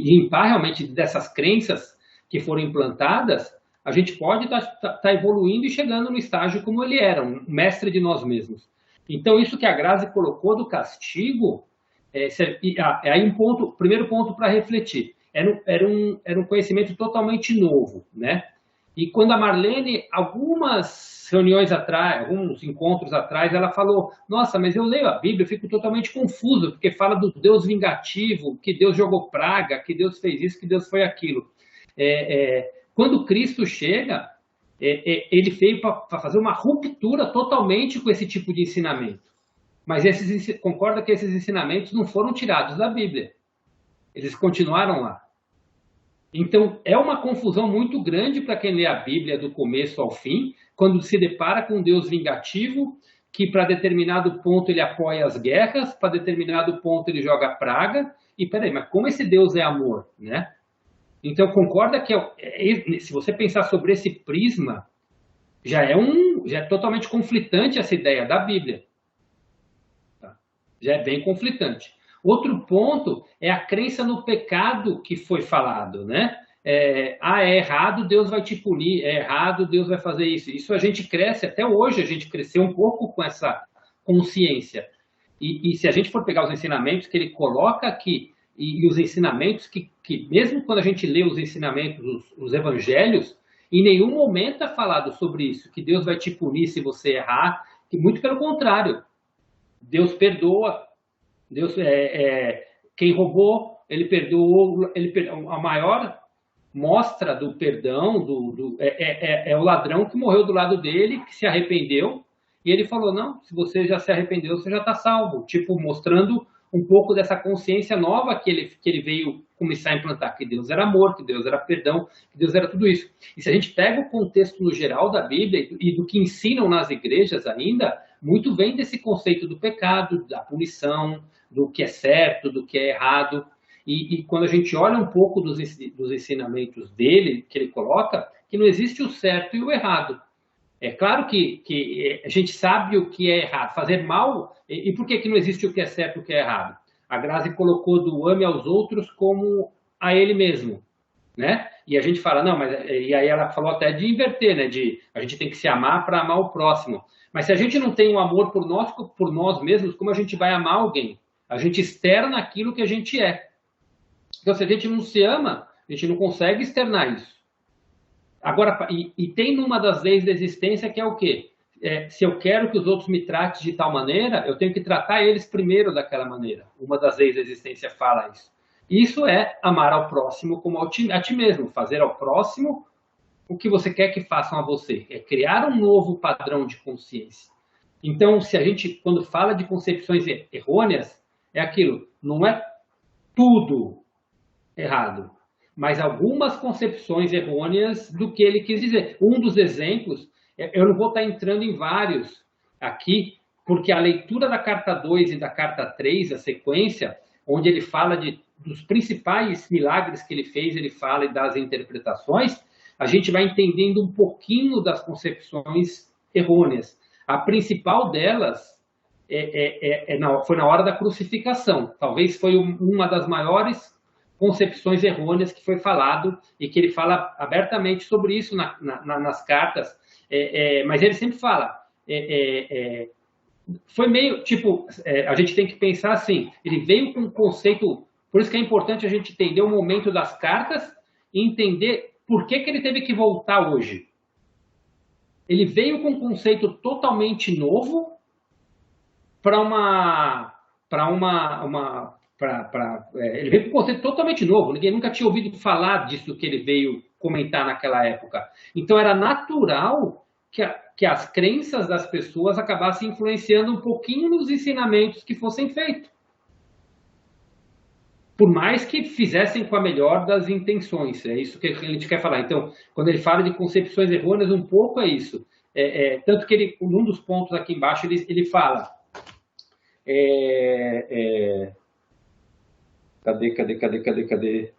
limpar realmente dessas crenças que foram implantadas, a gente pode estar evoluindo e chegando no estágio como ele era, um mestre de nós mesmos. Então, isso que a Grazi colocou do castigo, aí primeiro ponto para refletir, era um conhecimento totalmente novo, né? E quando a Marlene, algumas reuniões atrás, alguns encontros atrás, ela falou, nossa, mas eu leio a Bíblia, eu fico totalmente confuso, porque fala do Deus vingativo, que Deus jogou praga, que Deus fez isso, que Deus foi aquilo. Quando Cristo chega, ele veio para fazer uma ruptura totalmente com esse tipo de ensinamento. Mas concorda que esses ensinamentos não foram tirados da Bíblia. Eles continuaram lá. Então, é uma confusão muito grande para quem lê a Bíblia do começo ao fim, quando se depara com um Deus vingativo, que para determinado ponto ele apoia as guerras, para determinado ponto ele joga praga. E peraí, mas como esse Deus é amor, né? Então, concorda que se você pensar sobre esse prisma, já é totalmente conflitante essa ideia da Bíblia. Tá? Já é bem conflitante. Outro ponto é a crença no pecado que foi falado, né? É errado, Deus vai te punir, é errado, Deus vai fazer isso. Isso a gente cresce, até hoje a gente cresceu um pouco com essa consciência. E se a gente for pegar os ensinamentos que ele coloca aqui, e os ensinamentos que mesmo quando a gente lê os ensinamentos, os evangelhos, em nenhum momento é falado sobre isso, que Deus vai te punir se você errar, que muito pelo contrário, Deus perdoa, Deus quem roubou, ele perdoou, a maior mostra do perdão é o ladrão que morreu do lado dele, que se arrependeu, e ele falou, não, se você já se arrependeu, você já está salvo, tipo, mostrando um pouco dessa consciência nova que ele veio começar a implantar, que Deus era amor, que Deus era perdão, que Deus era tudo isso. E se a gente pega o contexto no geral da Bíblia e do que ensinam nas igrejas ainda, muito vem desse conceito do pecado, da punição, do que é certo, do que é errado. E quando a gente olha um pouco dos ensinamentos dele, que ele coloca, que não existe o certo e o errado. É claro que a gente sabe o que é errado. Fazer mal, e por que não existe o que é certo e o que é errado? A Grazi colocou do ame aos outros como a ele mesmo, né? E a gente fala, não, mas... E aí ela falou até de inverter, né? A gente tem que se amar para amar o próximo. Mas se a gente não tem um amor por nós mesmos, como a gente vai amar alguém? A gente externa aquilo que a gente é. Então, se a gente não se ama, a gente não consegue externar isso. Agora, e tem numa das leis da existência que é o quê? Se eu quero que os outros me tratem de tal maneira, eu tenho que tratar eles primeiro daquela maneira. Uma das leis da existência fala isso. Isso é amar ao próximo como a ti mesmo. Fazer ao próximo o que você quer que façam a você. É criar um novo padrão de consciência. Então, se a gente, quando fala de concepções errôneas, é aquilo, não é tudo errado, mas algumas concepções errôneas do que ele quis dizer. Um dos exemplos, eu não vou estar entrando em vários aqui, porque a leitura da carta 2 e da carta 3, a sequência, onde ele fala dos principais milagres que ele fez, ele fala e das interpretações, a gente vai entendendo um pouquinho das concepções errôneas. A principal delas foi na hora da crucificação. Talvez foi uma das maiores concepções errôneas que foi falado e que ele fala abertamente sobre isso nas cartas. Mas ele sempre fala, foi meio, tipo, a gente tem que pensar assim, ele veio com um conceito, por isso que é importante a gente entender o momento das cartas e entender por que ele teve que voltar hoje. Ele veio com um conceito totalmente novo ele veio com um conceito totalmente novo, ninguém nunca tinha ouvido falar disso que ele veio comentar naquela época. Então era natural que as crenças das pessoas acabassem influenciando um pouquinho nos ensinamentos que fossem feitos. Por mais que fizessem com a melhor das intenções, é isso que a gente quer falar. Então, quando ele fala de concepções errôneas, um pouco é isso. Tanto que num dos pontos aqui embaixo, ele fala, Cadê?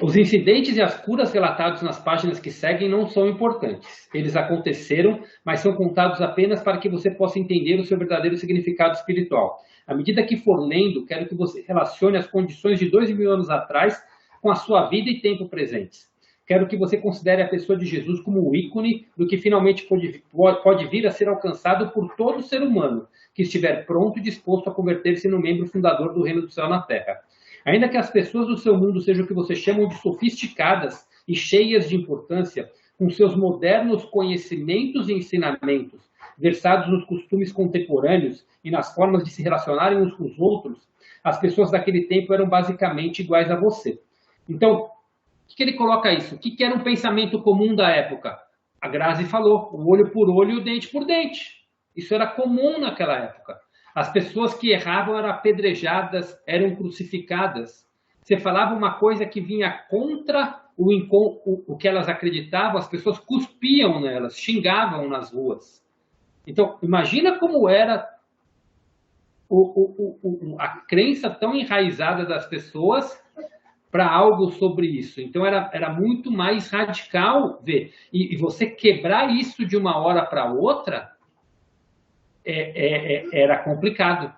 Os incidentes e as curas relatados nas páginas que seguem não são importantes. Eles aconteceram, mas são contados apenas para que você possa entender o seu verdadeiro significado espiritual. À medida que for lendo, quero que você relacione as condições de 2.000 anos atrás com a sua vida e tempo presentes. Quero que você considere a pessoa de Jesus como o ícone do que finalmente pode vir a ser alcançado por todo ser humano que estiver pronto e disposto a converter-se no membro fundador do reino do céu na terra. Ainda que as pessoas do seu mundo sejam o que você chama de sofisticadas e cheias de importância, com seus modernos conhecimentos e ensinamentos, versados nos costumes contemporâneos e nas formas de se relacionarem uns com os outros, as pessoas daquele tempo eram basicamente iguais a você. Então, o que ele coloca isso? O que era um pensamento comum da época? A Grazi falou, o olho por olho e o dente por dente. Isso era comum naquela época. As pessoas que erravam eram apedrejadas, eram crucificadas. Você falava uma coisa que vinha contra o que elas acreditavam, as pessoas cuspiam nelas, xingavam nas ruas. Então, imagina como era a crença tão enraizada das pessoas para algo sobre isso. Então, era muito mais radical ver. E você quebrar isso de uma hora para outra era complicado,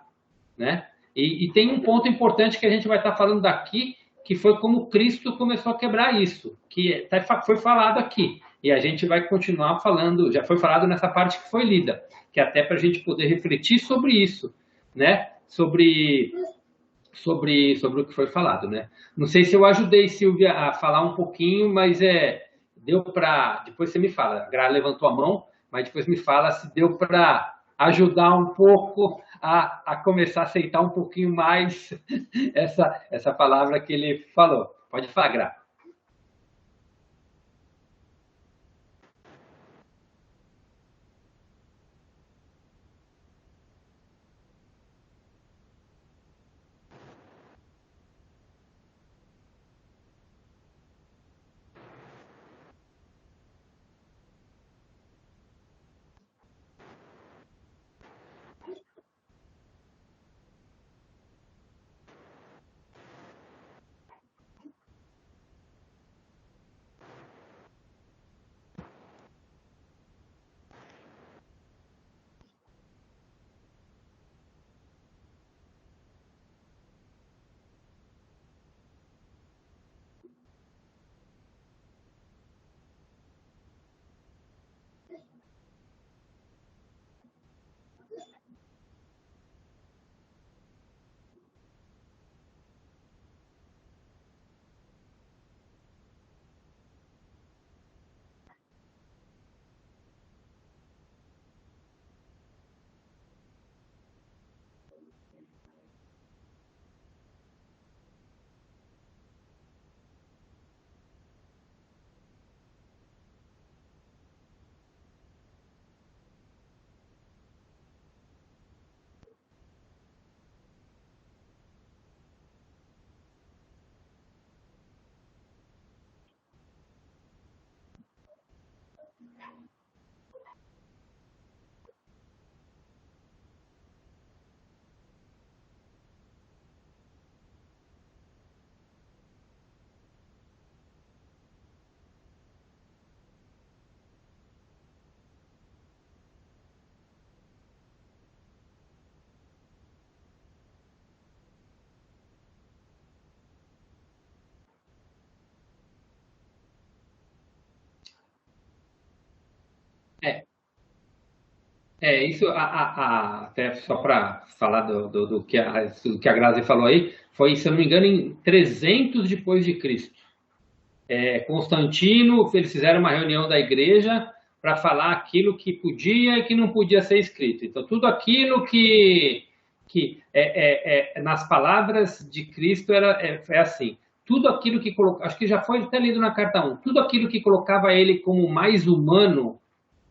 né? E tem um ponto importante que a gente vai estar falando daqui, que foi como Cristo começou a quebrar isso, que foi falado aqui. E a gente vai continuar falando, já foi falado nessa parte que foi lida, que é até para a gente poder refletir sobre isso, né? Sobre o que foi falado, né? Não sei se eu ajudei, Silvia, a falar um pouquinho, mas deu para... Depois você me fala, a Gra levantou a mão, mas depois me fala se deu para ajudar um pouco a começar a aceitar um pouquinho mais essa palavra que ele falou. Pode falar, Gra. Isso, até só para falar do que a Grazi falou aí, foi, se eu não me engano, em 300 depois de Cristo. Constantino, eles fizeram uma reunião da igreja para falar aquilo que podia e que não podia ser escrito. Então, tudo aquilo que nas palavras de Cristo é assim, tudo aquilo que colocava, acho que já foi até lido na carta 1, tudo aquilo que colocava ele como mais humano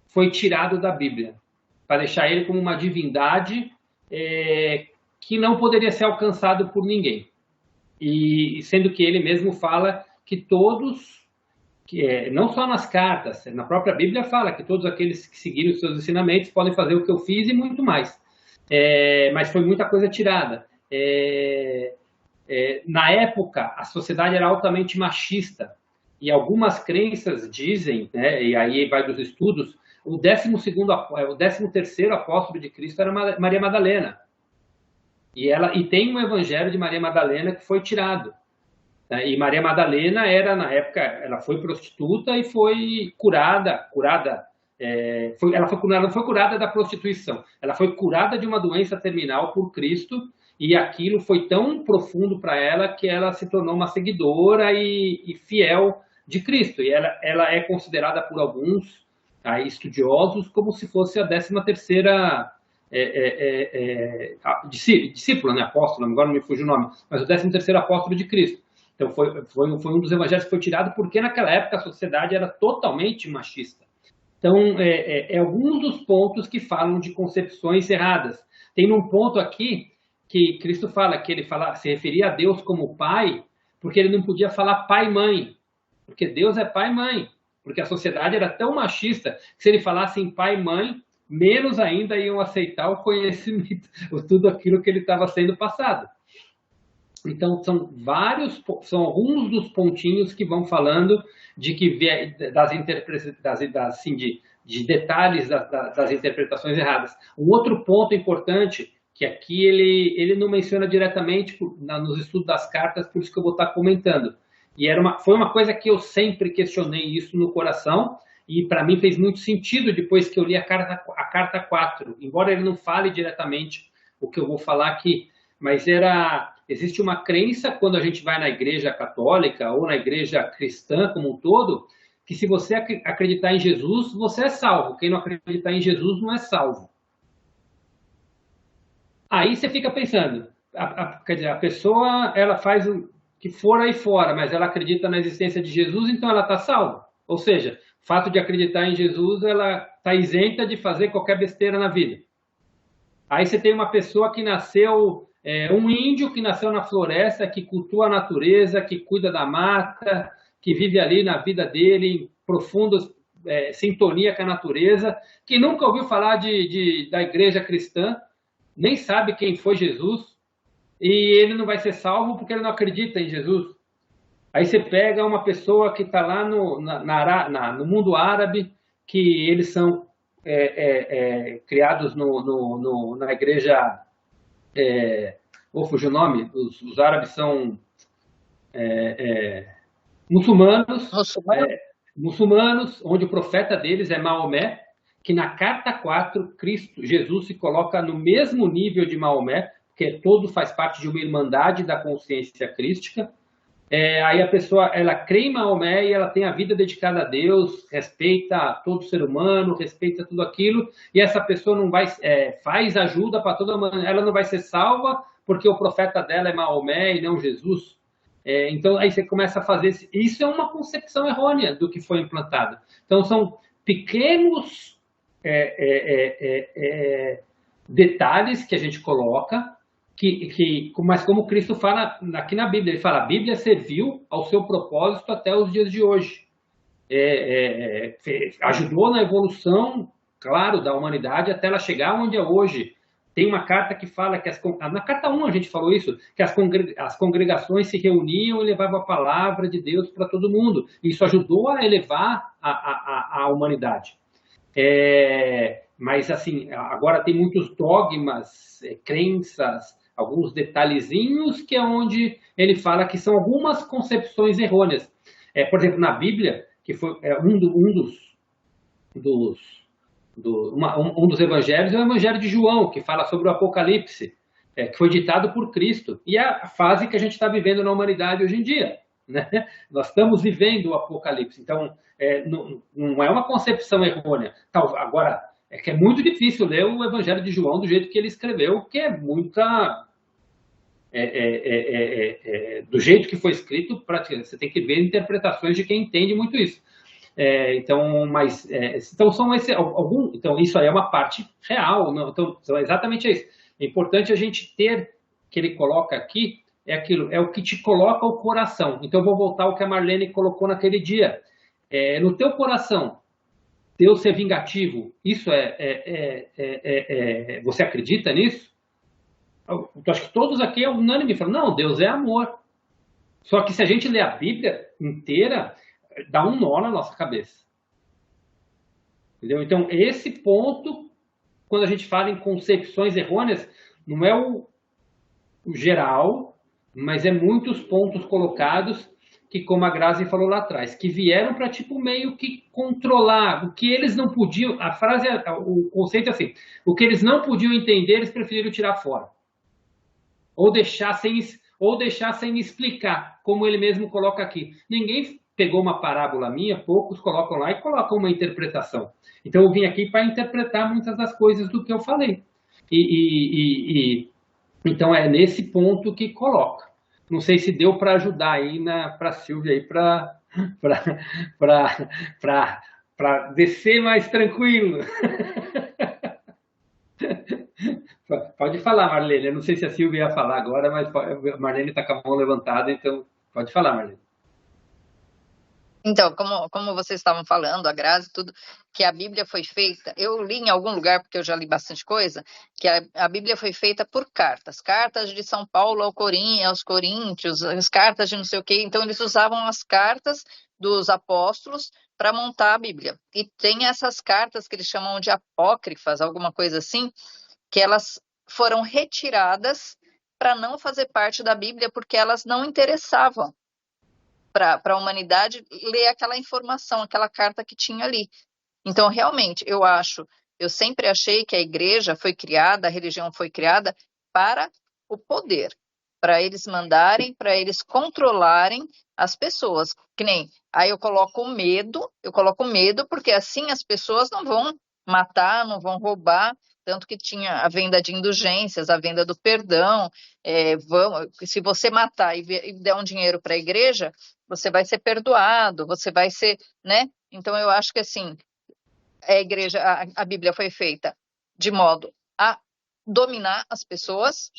foi tirado da Bíblia, para deixar ele como uma divindade que não poderia ser alcançado por ninguém. E sendo que ele mesmo fala que todos não só nas cartas, na própria Bíblia fala que todos aqueles que seguirem os seus ensinamentos podem fazer o que eu fiz e muito mais. Mas foi muita coisa tirada. Na época, a sociedade era altamente machista, e algumas crenças dizem, né, e aí vai dos estudos, o 13º apóstolo de Cristo era Maria Madalena. E tem um evangelho de Maria Madalena que foi tirado. E Maria Madalena era, na época, ela foi prostituta e foi curada. Ela não foi curada da prostituição, ela foi curada de uma doença terminal por Cristo, e aquilo foi tão profundo para ela que ela se tornou uma seguidora e fiel de Cristo. E ela é considerada por alguns estudiosos como se fosse a 13ª discípula, né, apóstola, agora não me fugiu o nome, mas o 13º apóstolo de Cristo. Então foi um dos evangelhos que foi tirado porque naquela época a sociedade era totalmente machista. Então, alguns dos pontos que falam de concepções erradas. Tem um ponto aqui que Cristo fala, que ele se referia a Deus como pai, porque ele não podia falar pai e mãe, porque Deus é pai e mãe, porque a sociedade era tão machista que se ele falasse em pai e mãe, menos ainda iam aceitar o conhecimento, tudo aquilo que ele estava sendo passado. Então, são alguns dos pontinhos que vão falando de detalhes das interpretações erradas. Um outro ponto importante, que aqui ele não menciona diretamente nos estudos das cartas, por isso que eu vou estar comentando. E foi uma coisa que eu sempre questionei isso no coração, e para mim fez muito sentido depois que eu li a carta 4, embora ele não fale diretamente o que eu vou falar aqui, mas existe uma crença quando a gente vai na igreja católica ou na igreja cristã como um todo, que se você acreditar em Jesus, você é salvo. Quem não acreditar em Jesus não é salvo. Aí você fica pensando, quer dizer, a pessoa ela faz o que for aí fora, mas ela acredita na existência de Jesus, então ela está salva. Ou seja, o fato de acreditar em Jesus, ela está isenta de fazer qualquer besteira na vida. Aí você tem uma pessoa que nasceu... um índio que nasceu na floresta, que cultua a natureza, que cuida da mata, que vive ali na vida dele em profunda sintonia com a natureza, que nunca ouviu falar da igreja cristã, nem sabe quem foi Jesus, e ele não vai ser salvo porque ele não acredita em Jesus. Aí você pega uma pessoa que está lá no mundo árabe, que eles são criados na igreja... vou fugir o nome, os árabes são muçulmanos, onde o profeta deles é Maomé, que na carta 4, Jesus se coloca no mesmo nível de Maomé, porque todo faz parte de uma irmandade da consciência crística. Aí a pessoa, ela crê em Maomé e ela tem a vida dedicada a Deus, respeita todo ser humano, respeita tudo aquilo, e essa pessoa não vai, faz ajuda para toda mundo, ela não vai ser salva porque o profeta dela é Maomé e não Jesus. Então aí você começa a fazer isso é uma concepção errônea do que foi implantado. Então são pequenos detalhes que a gente coloca, mas como Cristo fala aqui na Bíblia, ele fala, a Bíblia serviu ao seu propósito até os dias de hoje. Ajudou na evolução, claro, da humanidade até ela chegar onde é hoje. Tem uma carta que fala que na carta 1 a gente falou isso, que as congregações se reuniam e levavam a palavra de Deus para todo mundo. Isso ajudou a elevar a humanidade. Mas assim, agora tem muitos dogmas, crenças, alguns detalhezinhos que é onde ele fala que são algumas concepções errôneas. Por exemplo, na Bíblia, que foi um dos evangelhos é o Evangelho de João, que fala sobre o Apocalipse, que foi ditado por Cristo, e é a fase que a gente está vivendo na humanidade hoje em dia, né? Nós estamos vivendo o Apocalipse, então não é uma concepção errônea. Agora, é muito difícil ler o Evangelho de João do jeito que ele escreveu, que é muita... do jeito que foi escrito, você tem que ver interpretações de quem entende muito isso. Então são então isso aí é uma parte real, não? Então é exatamente isso. É importante a gente ter, que ele coloca aqui, é o que te coloca o coração. Então eu vou voltar ao que a Marlene colocou naquele dia, No teu coração, Deus ser vingativo, isso você acredita nisso? Eu acho que todos aqui é unânime falam, não, Deus é amor. Só que se a gente ler a Bíblia inteira, dá um nó na nossa cabeça. Entendeu? Então, esse ponto, quando a gente fala em concepções errôneas, não é o geral, mas é muitos pontos colocados que, como a Grazi falou lá atrás, que vieram para tipo meio que controlar o que eles não podiam. A frase, o conceito é assim: o que eles não podiam entender, eles preferiram tirar fora, ou deixar sem explicar, como ele mesmo coloca aqui. Ninguém pegou uma parábola minha, poucos colocam lá e colocam uma interpretação. Então eu vim aqui para interpretar muitas das coisas do que eu falei. Então é nesse ponto que coloca. Não sei se deu para ajudar aí para a Silvia aí para descer mais tranquilo. Pode falar, Marlene. Eu não sei se a Silvia ia falar agora, mas a Marlene está com a mão levantada, então pode falar, Marlene. Então, como vocês estavam falando, a Grazi, tudo, que a Bíblia foi feita, eu li em algum lugar, porque eu já li bastante coisa, que a Bíblia foi feita por cartas de São Paulo aos Coríntios, as cartas de não sei o quê, então eles usavam as cartas dos apóstolos para montar a Bíblia. E tem essas cartas que eles chamam de apócrifas, alguma coisa assim, que elas foram retiradas para não fazer parte da Bíblia, porque elas não interessavam para a humanidade ler aquela informação, aquela carta que tinha ali. Então, realmente, eu sempre achei que a igreja foi criada, a religião foi criada para o poder, para eles mandarem, para eles controlarem as pessoas. Que nem, aí eu coloco medo, porque assim as pessoas não vão matar, não vão roubar, tanto que tinha a venda de indulgências, a venda do perdão, se você matar e der um dinheiro para a igreja, você vai ser perdoado, você vai ser, né? Então eu acho que assim, a Bíblia foi feita de modo a dominar as pessoas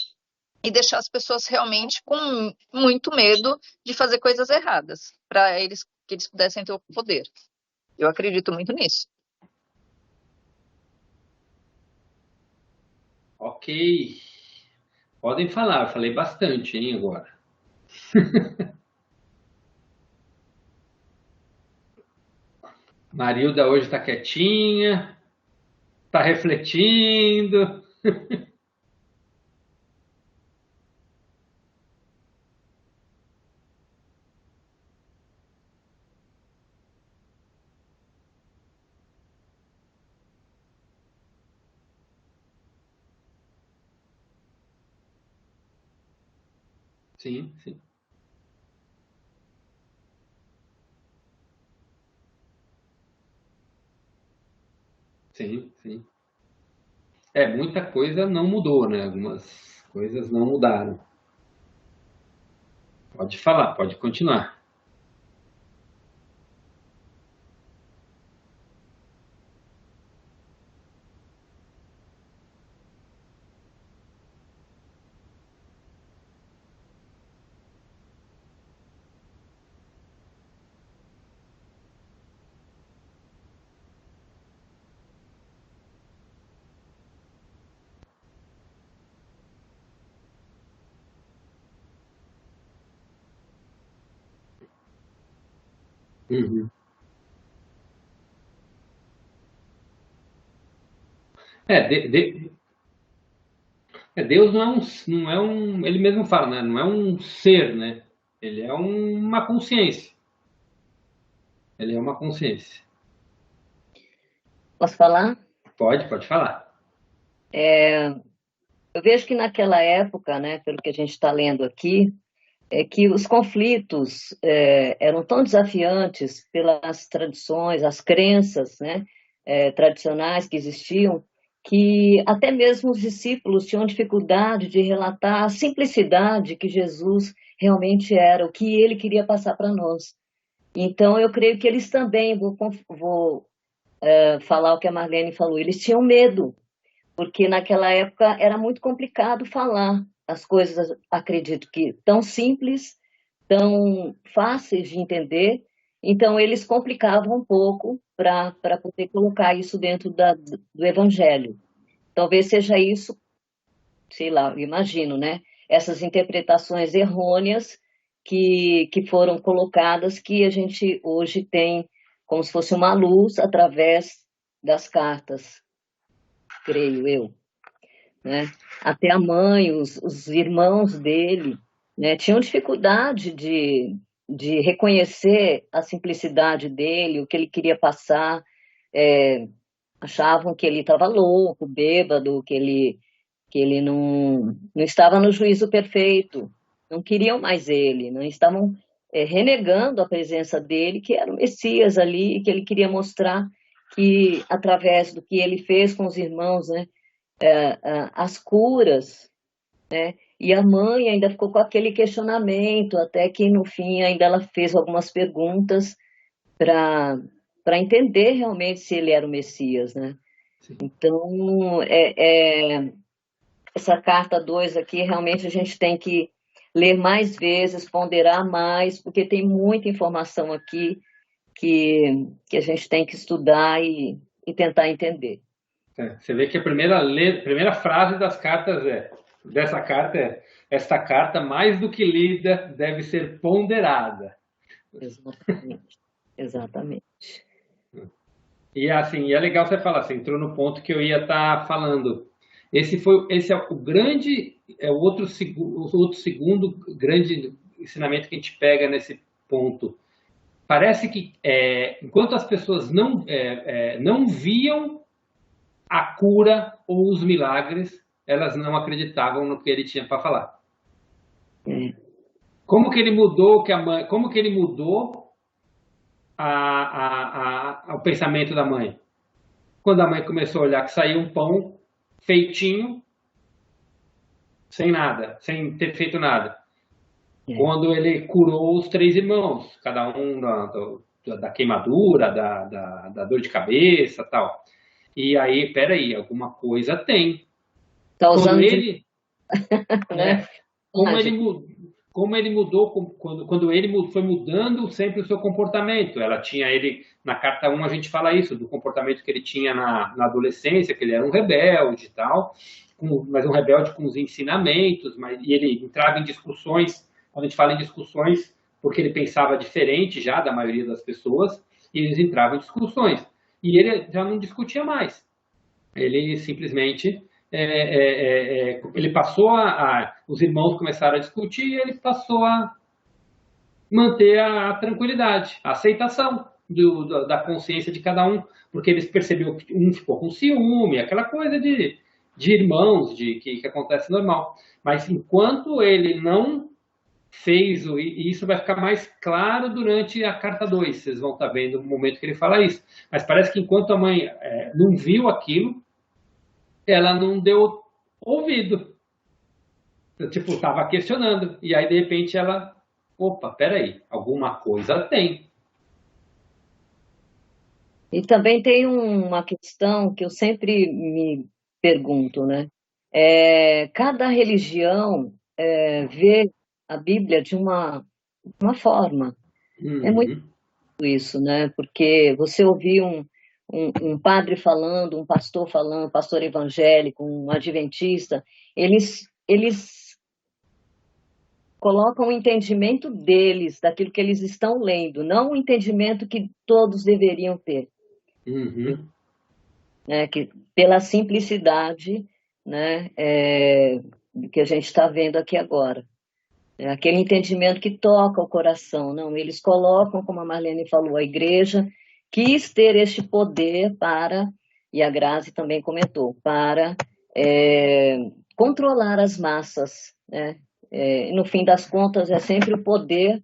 e deixar as pessoas realmente com muito medo de fazer coisas erradas, para que eles pudessem ter o poder. Eu acredito muito nisso. Ok. Podem falar, eu falei bastante, hein, agora. Marilda hoje está quietinha, está refletindo. Sim, sim. Sim, sim. Muita coisa não mudou, né? Algumas coisas não mudaram. Pode falar, pode continuar. Uhum. É, de, de- Deus não é um, ele mesmo fala, né? Não é um ser, né? Ele é uma consciência. Ele é uma consciência. Posso falar? Pode falar. Eu vejo que naquela época, né, pelo que a gente está lendo aqui, é que os conflitos eram tão desafiantes pelas tradições, as crenças, né, tradicionais que existiam, que até mesmo os discípulos tinham dificuldade de relatar a simplicidade que Jesus realmente era, o que ele queria passar para nós. Então, eu creio que eles também, vou falar o que a Marlene falou, eles tinham medo, porque naquela época era muito complicado falar as coisas, acredito que tão simples, tão fáceis de entender, Então, eles complicavam um pouco para poder colocar isso dentro do Evangelho. Talvez seja isso, sei lá, eu imagino, né? Essas interpretações errôneas que foram colocadas, que a gente hoje tem como se fosse uma luz através das cartas, creio eu, né? Até a mãe, os irmãos dele, né, tinham dificuldade de reconhecer a simplicidade dele, o que ele queria passar, achavam que ele estava louco, bêbado, que ele não estava no juízo perfeito, não queriam mais ele, não estavam renegando a presença dele, que era o Messias ali, e que ele queria mostrar que, através do que ele fez com os irmãos, né, as curas, né, e a mãe ainda ficou com aquele questionamento, até que no fim ainda ela fez algumas perguntas para entender realmente se ele era o Messias, né? Sim. Então, essa carta 2 aqui, realmente a gente tem que ler mais vezes, ponderar mais, porque tem muita informação aqui que a gente tem que estudar e tentar entender. Você vê que a primeira frase dessa carta é: esta carta, mais do que lida, deve ser ponderada. Exatamente. Exatamente. E assim, é legal você falar, você entrou no ponto que eu ia estar falando. Esse é o grande, o outro segundo grande ensinamento que a gente pega nesse ponto. Parece que enquanto as pessoas não viam a cura ou os milagres, elas não acreditavam no que ele tinha para falar. Como que ele mudou o pensamento da mãe? Quando a mãe começou a olhar que saiu um pão feitinho, sem nada, sem ter feito nada. Quando ele curou os 3 irmãos, cada um da queimadura, da dor de cabeça, tal. E aí, peraí, alguma coisa tem. Tá usando como ele mudou, quando ele foi mudando sempre o seu comportamento. Na carta 1 a gente fala isso, do comportamento que ele tinha na adolescência, que ele era um rebelde e tal, mas um rebelde com os ensinamentos, e ele entrava em discussões, quando a gente fala em discussões, porque ele pensava diferente já da maioria das pessoas, e eles entravam em discussões. E ele já não discutia mais. Ele simplesmente ele passou os irmãos começaram a discutir e ele passou a manter a tranquilidade, a aceitação da consciência de cada um, porque eles perceberam que um ficou com ciúme, aquela coisa de irmãos, que acontece normal. Mas enquanto ele não fez, e isso vai ficar mais claro durante a carta 2, vocês vão estar vendo no momento que ele fala isso, mas parece que enquanto a mãe não viu aquilo, ela não deu ouvido. Tipo, estava questionando. E aí, de repente, ela... Opa, peraí, alguma coisa tem. E também tem uma questão que eu sempre me pergunto, né? Cada religião vê a Bíblia de uma forma. Uhum. É muito isso, né? Porque você ouvir um padre falando, um pastor evangélico, um adventista, eles colocam o entendimento deles, daquilo que eles estão lendo, não o entendimento que todos deveriam ter. Uhum. Né? Que, pela simplicidade, né, que a gente está vendo aqui agora. Aquele entendimento que toca o coração. Não, eles colocam, como a Marlene falou, a igreja quis ter este poder para, e a Grazi também comentou, para controlar as massas, né? No fim das contas, é sempre o poder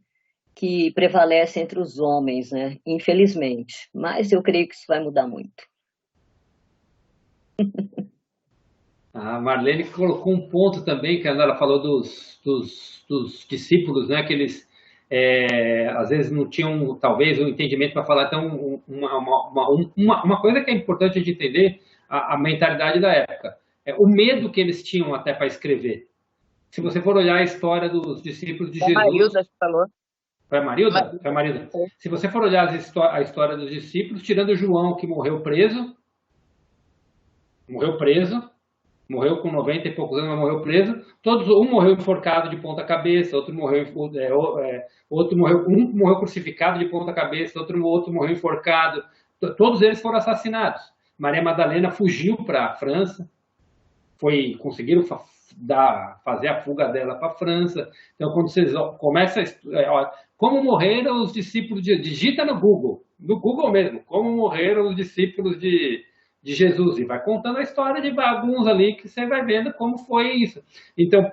que prevalece entre os homens, né? Infelizmente. Mas eu creio que isso vai mudar muito. A Marlene colocou um ponto também, que ela falou dos discípulos, né? Que eles às vezes não tinham, talvez, o entendimento para falar. Então, uma coisa que é importante de entender, a mentalidade da época, o medo que eles tinham até para escrever. Se você for olhar a história dos discípulos de Jesus... A Maílda falou. Foi a Marilda? Foi a Marilda. Se você for olhar a história dos discípulos, tirando João, que morreu preso, morreu com 90 e poucos anos, mas morreu preso. Todos, um morreu enforcado de ponta cabeça, outro morreu, um morreu crucificado de ponta cabeça, outro morreu enforcado. Todos eles foram assassinados. Maria Madalena fugiu para a França, conseguiram fazer a fuga dela para a França. Então, quando vocês começam como morreram os discípulos digita no Google mesmo, como morreram os discípulos de Jesus, e vai contando a história de alguns ali que você vai vendo como foi isso. Então,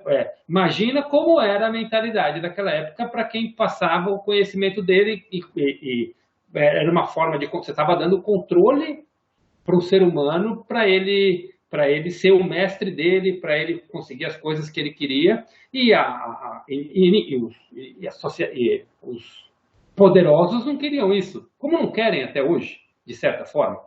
imagina como era a mentalidade daquela época para quem passava o conhecimento dele era uma forma de você estava dando controle para o ser humano para ele ser o mestre dele, para ele conseguir as coisas que ele queria, e os poderosos não queriam isso, como não querem até hoje, de certa forma.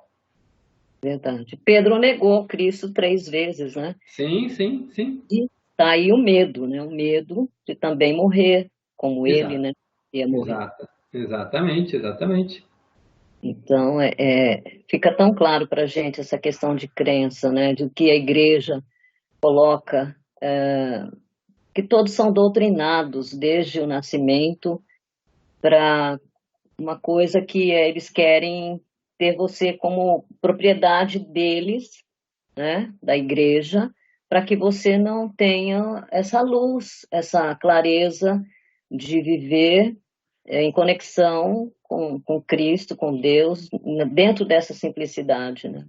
Verdade. Pedro negou Cristo 3 vezes, né? Sim, sim, sim. E tá aí o medo, né? O medo de também morrer, como ele, né? Ia morrer. Exatamente. Então, fica tão claro para a gente essa questão de crença, né? De que a igreja coloca, que todos são doutrinados desde o nascimento para uma coisa que eles querem ter você como propriedade deles, né? Da igreja, para que você não tenha essa luz, essa clareza de viver em conexão com Cristo, com Deus, dentro dessa simplicidade, né?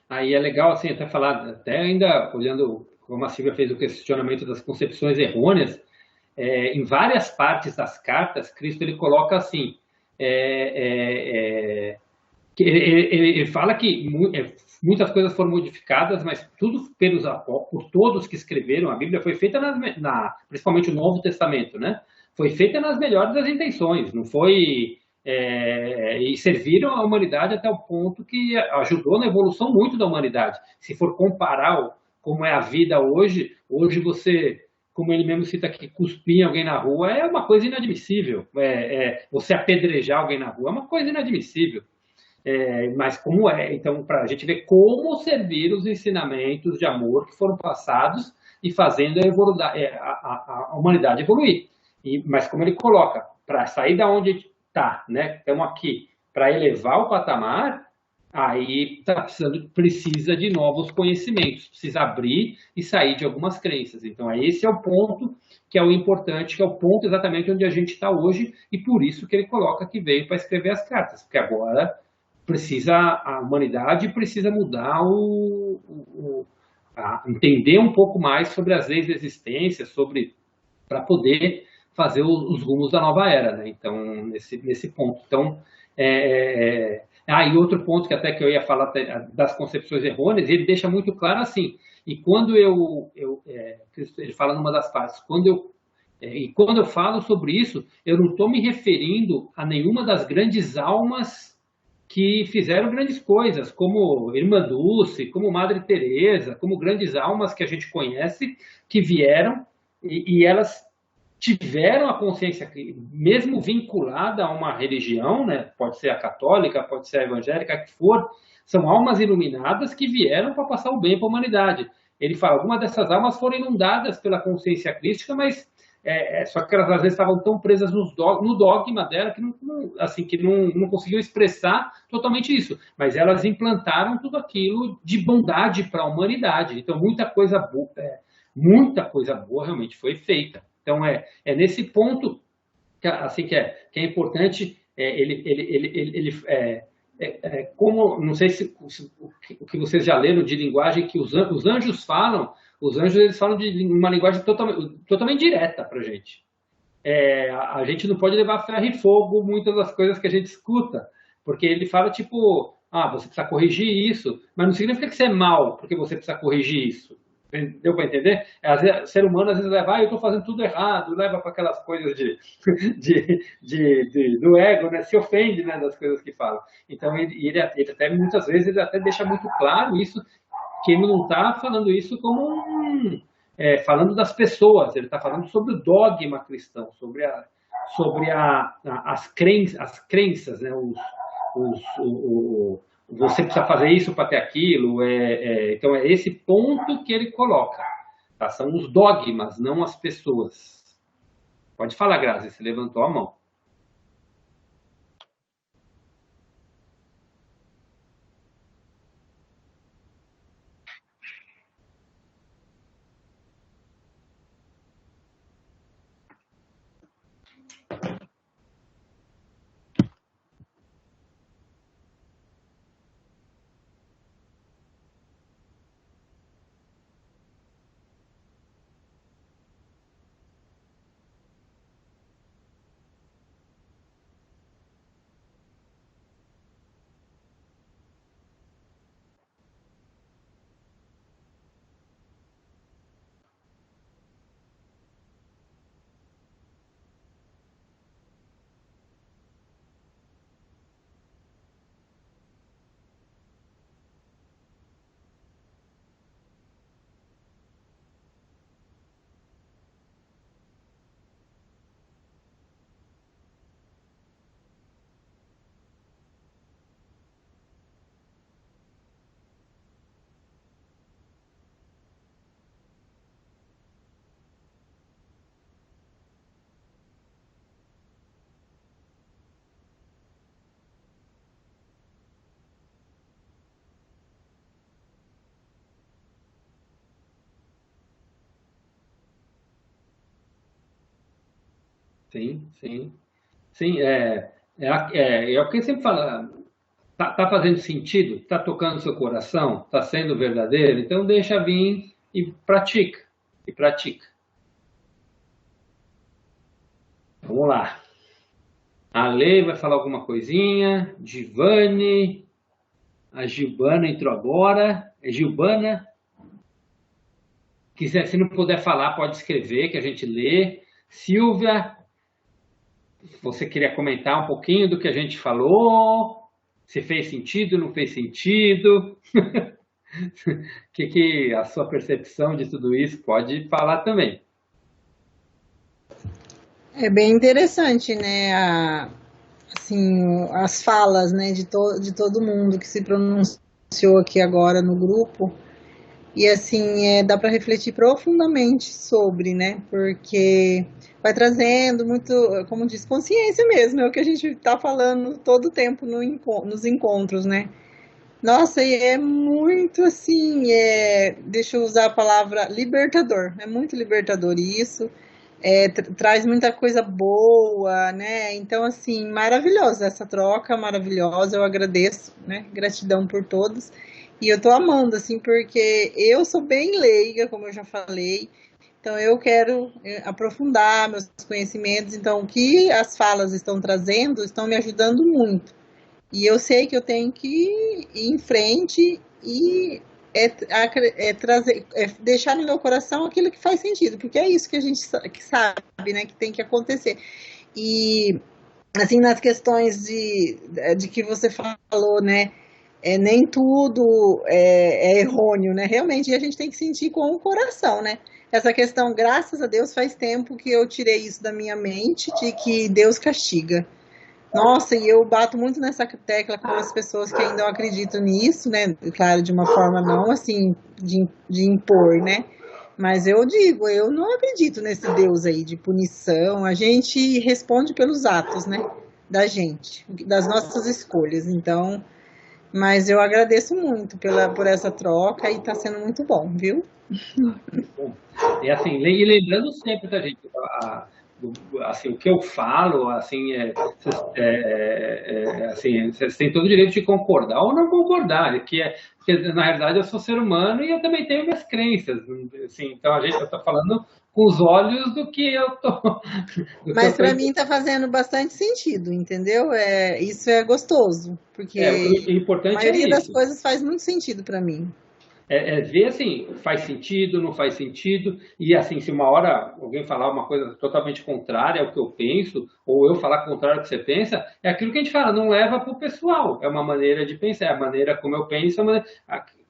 Aí é legal, assim, até falar, até ainda olhando como a Silvia fez o questionamento das concepções errôneas, em várias partes das cartas, Cristo ele coloca assim, ele fala que muitas coisas foram modificadas, mas tudo por todos que escreveram a Bíblia foi feita principalmente o Novo Testamento, né? Foi feita nas melhores das intenções, não foi e serviram à humanidade até o ponto que ajudou na evolução muito da humanidade. Se for comparar como é a vida hoje você, como ele mesmo cita aqui, cuspir em alguém na rua é uma coisa inadmissível. Você apedrejar alguém na rua é uma coisa inadmissível. Mas como então, para a gente ver como servir os ensinamentos de amor que foram passados e fazendo a humanidade evoluir. Mas como ele coloca, para sair da onde está, né? Estamos aqui para elevar o patamar, aí precisa de novos conhecimentos, precisa abrir e sair de algumas crenças. Então, esse é o ponto que é o importante, que é o ponto exatamente onde a gente está hoje, e por isso que ele coloca que veio para escrever as cartas, porque agora a humanidade precisa mudar entender um pouco mais sobre as leis da existência, para poder fazer os rumos da nova era, né? Então, nesse ponto. Então, e outro ponto que eu ia falar das concepções errôneas, ele deixa muito claro assim, e quando ele fala numa das partes, quando eu falo sobre isso, eu não estou me referindo a nenhuma das grandes almas que fizeram grandes coisas, como Irmã Dulce, como Madre Teresa, como grandes almas que a gente conhece, que vieram e elas tiveram a consciência, mesmo vinculada a uma religião, né? Pode ser a católica, pode ser a evangélica, que for, são almas iluminadas que vieram para passar o bem para a humanidade. Ele fala, algumas dessas almas foram inundadas pela consciência crística, mas só que elas às vezes estavam tão presas no dogma dela que não conseguiam expressar totalmente isso. Mas elas implantaram tudo aquilo de bondade para a humanidade. Então muita coisa boa realmente foi feita. Então, nesse ponto que é importante, como, não sei se o que vocês já leram de linguagem que os anjos falam, eles falam de uma linguagem totalmente direta para a gente. A gente não pode levar ferro e fogo muitas das coisas que a gente escuta, porque ele fala tipo, você precisa corrigir isso, mas não significa que você é mal porque você precisa corrigir isso. Deu para entender? O ser humano às vezes leva, eu estou fazendo tudo errado, leva para aquelas coisas do ego, né? Se ofende, né, das coisas que fala. Então, ele até muitas vezes ele até deixa muito claro isso, que ele não está falando isso como falando das pessoas, ele está falando sobre o dogma cristão, sobre as crenças, né? Você precisa fazer isso para ter aquilo. Então, é esse ponto que ele coloca. Tá? São os dogmas, não as pessoas. Pode falar, Grazi, você levantou a mão. Sim, sim. Sim, é o que eu sempre falo. Tá fazendo sentido? Tá tocando seu coração? Tá sendo verdadeiro? Então deixa vir e pratica. E pratica. Vamos lá. A Lei vai falar alguma coisinha. Givane. A Gilbana entrou agora. É Gilbana. Quiser, se não puder falar, pode escrever que a gente lê. Silvia, você queria comentar um pouquinho do que a gente falou? Se fez sentido, não fez sentido? Que a sua percepção de tudo isso pode falar também. É bem interessante, né? Assim, as falas, né, de todo mundo que se pronunciou aqui agora no grupo. E assim, dá para refletir profundamente sobre, né? Porque vai trazendo muito, como diz, consciência mesmo, é o que a gente está falando todo o tempo nos encontros, né? Nossa, e é muito assim, deixa eu usar a palavra libertador, é muito libertador isso, traz muita coisa boa, né? Então, assim, maravilhosa essa troca, maravilhosa, eu agradeço, né? Gratidão por todos. E eu tô amando, assim, porque eu sou bem leiga, como eu já falei, então eu quero aprofundar meus conhecimentos, então o que as falas estão trazendo estão me ajudando muito. E eu sei que eu tenho que ir em frente e trazer, deixar no meu coração aquilo que faz sentido, porque é isso que a gente que sabe, né, que tem que acontecer. E, assim, nas questões de que você falou, né, nem tudo é errôneo, né, realmente a gente tem que sentir com o coração, né. Essa questão, graças a Deus, faz tempo que eu tirei isso da minha mente, de que Deus castiga. Nossa, e eu bato muito nessa tecla com as pessoas que ainda não acreditam nisso, né? Claro, de uma forma não assim de impor, né? Mas eu digo, eu não acredito nesse Deus aí de punição. A gente responde pelos atos, né? Da gente, das nossas escolhas. Então, mas eu agradeço muito por essa troca e tá sendo muito bom, viu? Bom, e assim, e lembrando sempre da gente, assim, o que eu falo, assim, assim, vocês têm todo o direito de concordar ou não concordar, porque na realidade eu sou ser humano e eu também tenho minhas crenças, assim, então eu tô falando com os olhos do que eu tô. Mas para mim tá fazendo bastante sentido, entendeu? Isso é gostoso, porque o importante a maioria das isso. coisas faz muito sentido para mim. Ver assim, faz sentido, não faz sentido, e assim, se uma hora alguém falar uma coisa totalmente contrária ao que eu penso, ou eu falar contrário ao que você pensa, é aquilo que a gente fala, não leva para o pessoal, é uma maneira de pensar, é a maneira como eu penso,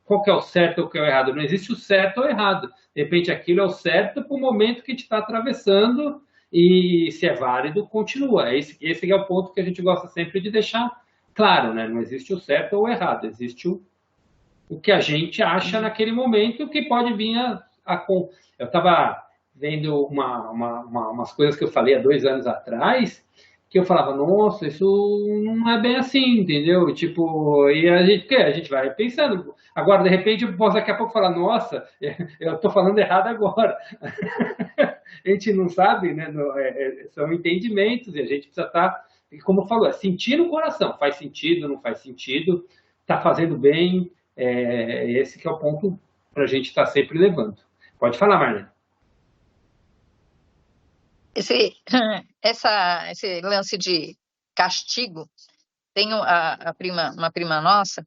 qual que é o certo ou o que é o errado, não existe o certo ou o errado, de repente aquilo é o certo para o momento que a gente está atravessando, e se é válido, continua. Esse é o ponto que a gente gosta sempre de deixar claro, né? Não existe o certo ou o errado, existe o que a gente acha naquele momento que pode vir Eu estava vendo umas coisas que eu falei há 2 anos atrás, que eu falava, nossa, isso não é bem assim, entendeu? Tipo, e a gente vai pensando. Agora, de repente, eu posso daqui a pouco falar, nossa, eu estou falando errado agora. A gente não sabe, né? São entendimentos e a gente precisa estar, como falou, sentir no coração. Faz sentido, não faz sentido, está fazendo bem. Esse que é o ponto para a gente estar sempre levando. Pode falar, Marlene. Esse lance de castigo, tem uma prima nossa,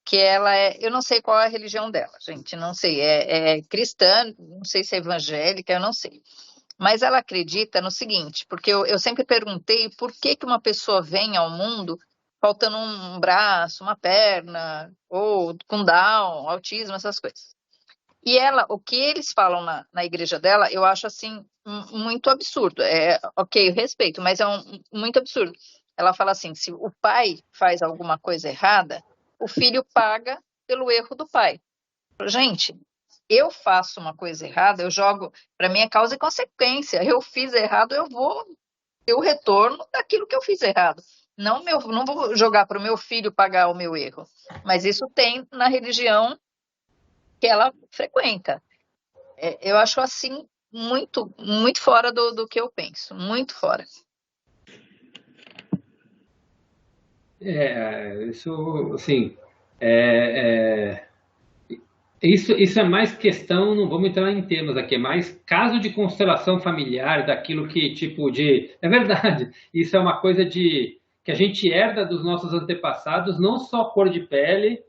que ela eu não sei qual é a religião dela, gente, não sei, é cristã, não sei se é evangélica, eu não sei. Mas ela acredita no seguinte, porque eu sempre perguntei por que uma pessoa vem ao mundo faltando um braço, uma perna, ou com Down, autismo, essas coisas. E o que eles falam na igreja dela, eu acho assim muito absurdo. Ok, eu respeito, mas é muito absurdo. Ela fala assim: se o pai faz alguma coisa errada, o filho paga pelo erro do pai. Gente, eu faço uma coisa errada, eu jogo, para mim é causa e consequência. Eu fiz errado, eu vou ter o retorno daquilo que eu fiz errado. Não vou jogar para o meu filho pagar o meu erro. Mas isso tem na religião que ela frequenta. Eu acho assim muito, muito fora do que eu penso, muito fora. Isso, assim, é, isso é mais questão, não vamos entrar em termos aqui, é mais caso de constelação familiar, daquilo que, tipo, de... É verdade, isso é uma coisa que a gente herda dos nossos antepassados, não só cor de pele,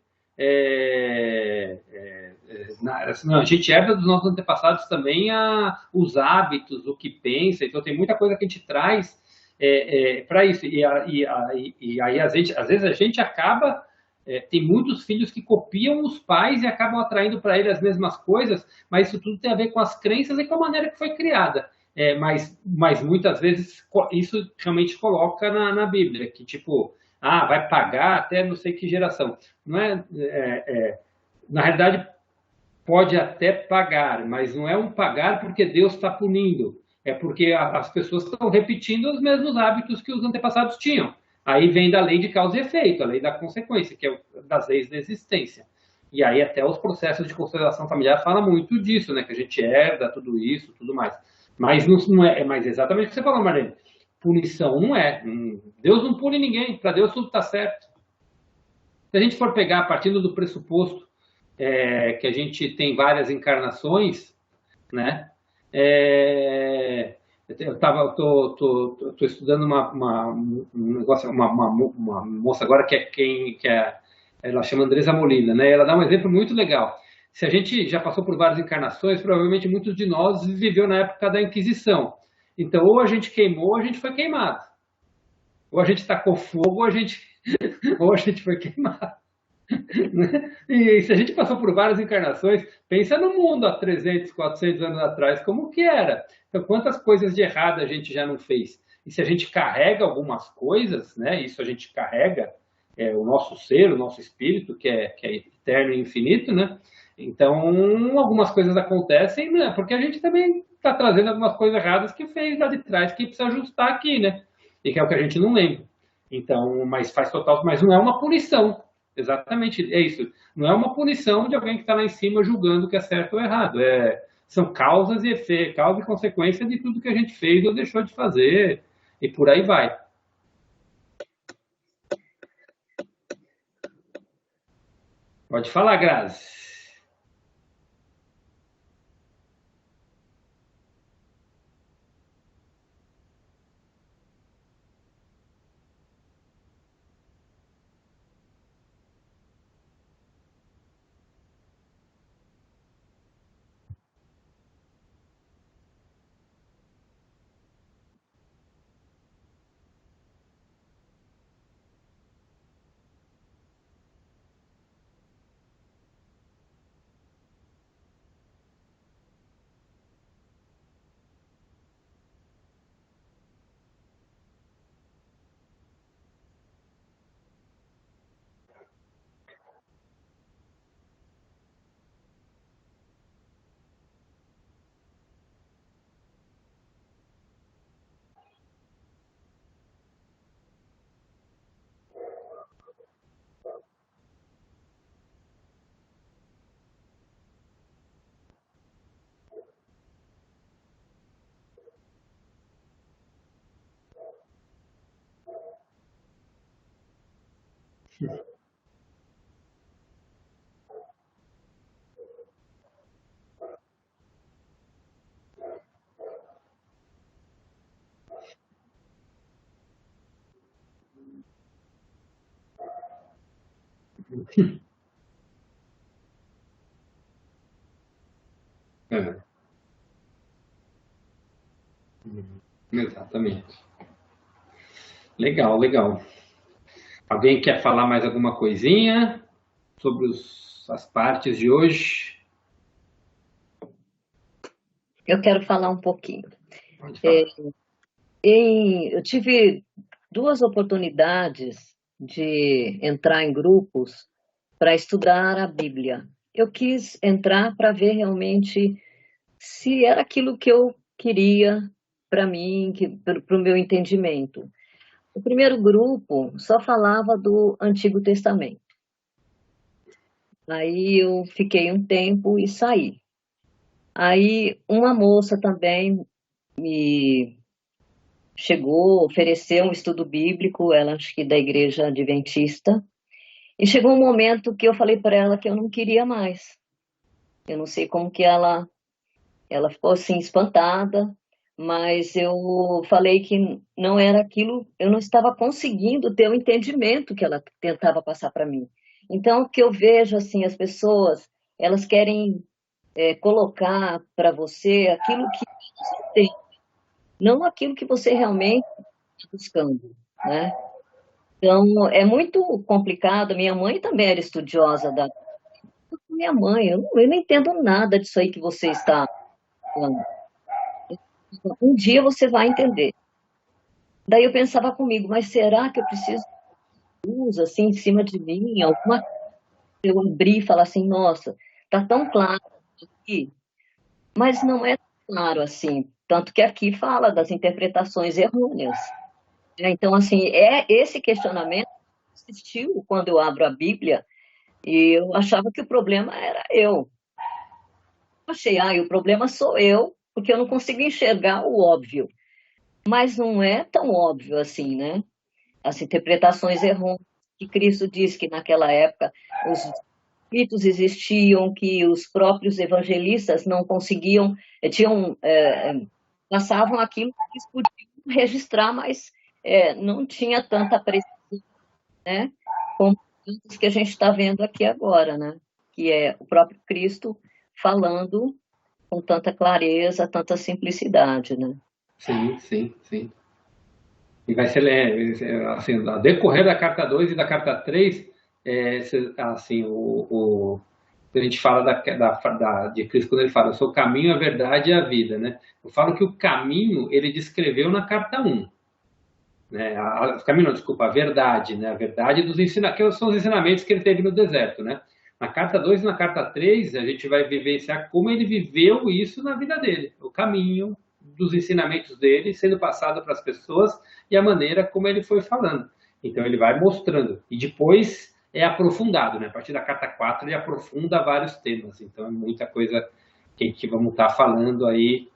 não, a gente herda dos nossos antepassados também os hábitos, o que pensa, então tem muita coisa que a gente traz para isso, e aí às vezes a gente acaba tem muitos filhos que copiam os pais e acabam atraindo para ele as mesmas coisas, mas isso tudo tem a ver com as crenças e com a maneira que foi criada. Mas muitas vezes isso realmente coloca na Bíblia, que tipo, vai pagar até não sei que geração. Não na realidade, pode até pagar, mas não é um pagar porque Deus está punindo, é porque as pessoas estão repetindo os mesmos hábitos que os antepassados tinham. Aí vem da lei de causa e efeito, a lei da consequência, que é das leis da existência. E aí até os processos de constelação familiar falam muito disso, né? Que a gente herda tudo isso, tudo mais. Mas não mas exatamente o que você falou, Marlene. Punição não é. Deus não pune ninguém. Para Deus tudo está certo. Se a gente for pegar, partindo do pressuposto que a gente tem várias encarnações, né? Eu tô estudando um negócio, uma moça agora ela chama Andresa Molina, né? Ela dá um exemplo muito legal. Se a gente já passou por várias encarnações, provavelmente muitos de nós viveu na época da Inquisição. Então, ou a gente queimou, ou a gente foi queimado. Ou a gente tacou fogo, ou a gente foi queimado. E se a gente passou por várias encarnações, pensa no mundo há 300, 400 anos atrás, como que era? Então, quantas coisas de errado a gente já não fez? E se a gente carrega algumas coisas, né? Isso a gente carrega, o nosso ser, o nosso espírito, que é eterno e infinito, né? Então, algumas coisas acontecem, né? Porque a gente também está trazendo algumas coisas erradas que fez lá de trás, que precisa ajustar aqui, né? E que é o que a gente não lembra. Então, mas faz total, mas não é uma punição. Exatamente, é isso. Não é uma punição de alguém que está lá em cima julgando que é certo ou errado. São causas e efeitos, causa e consequência de tudo que a gente fez ou deixou de fazer, e por aí vai. Pode falar, Grazi. É, exatamente. Legal, legal. Alguém quer falar mais alguma coisinha sobre as partes de hoje? Eu quero falar um pouquinho. Pode falar. Eu tive duas oportunidades de entrar em grupos para estudar a Bíblia. Eu quis entrar para ver realmente se era aquilo que eu queria para mim, para o meu entendimento. O primeiro grupo só falava do Antigo Testamento. Aí eu fiquei um tempo e saí. Aí uma moça também me chegou, ofereceu um estudo bíblico, ela acho que da Igreja Adventista, e chegou um momento que eu falei para ela que eu não queria mais. Eu não sei como que ela ficou assim espantada, mas eu falei que não era aquilo, eu não estava conseguindo ter o entendimento que ela tentava passar para mim. Então, o que eu vejo assim, as pessoas, elas querem colocar para você aquilo que você tem, não aquilo que você realmente está buscando, né? Então, é muito complicado. Minha mãe também era estudiosa da minha mãe. Eu não entendo nada disso aí que você está falando. Um dia você vai entender. Daí eu pensava comigo, mas será que eu preciso de luz assim em cima de mim? Alguma coisa eu abrir e falar assim, nossa, tá tão claro aqui, mas não é tão claro assim. Tanto que aqui fala das interpretações errôneas. Então, assim, esse questionamento existiu quando eu abro a Bíblia e eu achava que o problema era eu. Achei, o problema sou eu, porque eu não consigo enxergar o óbvio. Mas não é tão óbvio assim, né? As interpretações errôneas que Cristo diz que naquela época os mitos existiam, que os próprios evangelistas não conseguiam, passavam aquilo que eles podiam registrar, mas não tinha tanta precisão, né? Como os que a gente está vendo aqui agora, né? Que é o próprio Cristo falando com tanta clareza, tanta simplicidade, né? Sim, sim, sim. E vai ser, assim, a decorrer da carta 2 e da carta 3, assim, a gente fala de Cristo quando ele fala, eu sou o caminho, a verdade e a vida, né? Eu falo que o caminho ele descreveu na carta 1, né? O caminho não, desculpa, a verdade, né? A verdade dos ensinamentos, que são os ensinamentos que ele teve no deserto, né? Na carta 2 e na carta 3, a gente vai vivenciar como ele viveu isso na vida dele, o caminho dos ensinamentos dele sendo passado para as pessoas e a maneira como ele foi falando. Então ele vai mostrando e depois é aprofundado, né? A partir da carta 4 ele aprofunda vários temas, então é muita coisa que vamos estar falando aí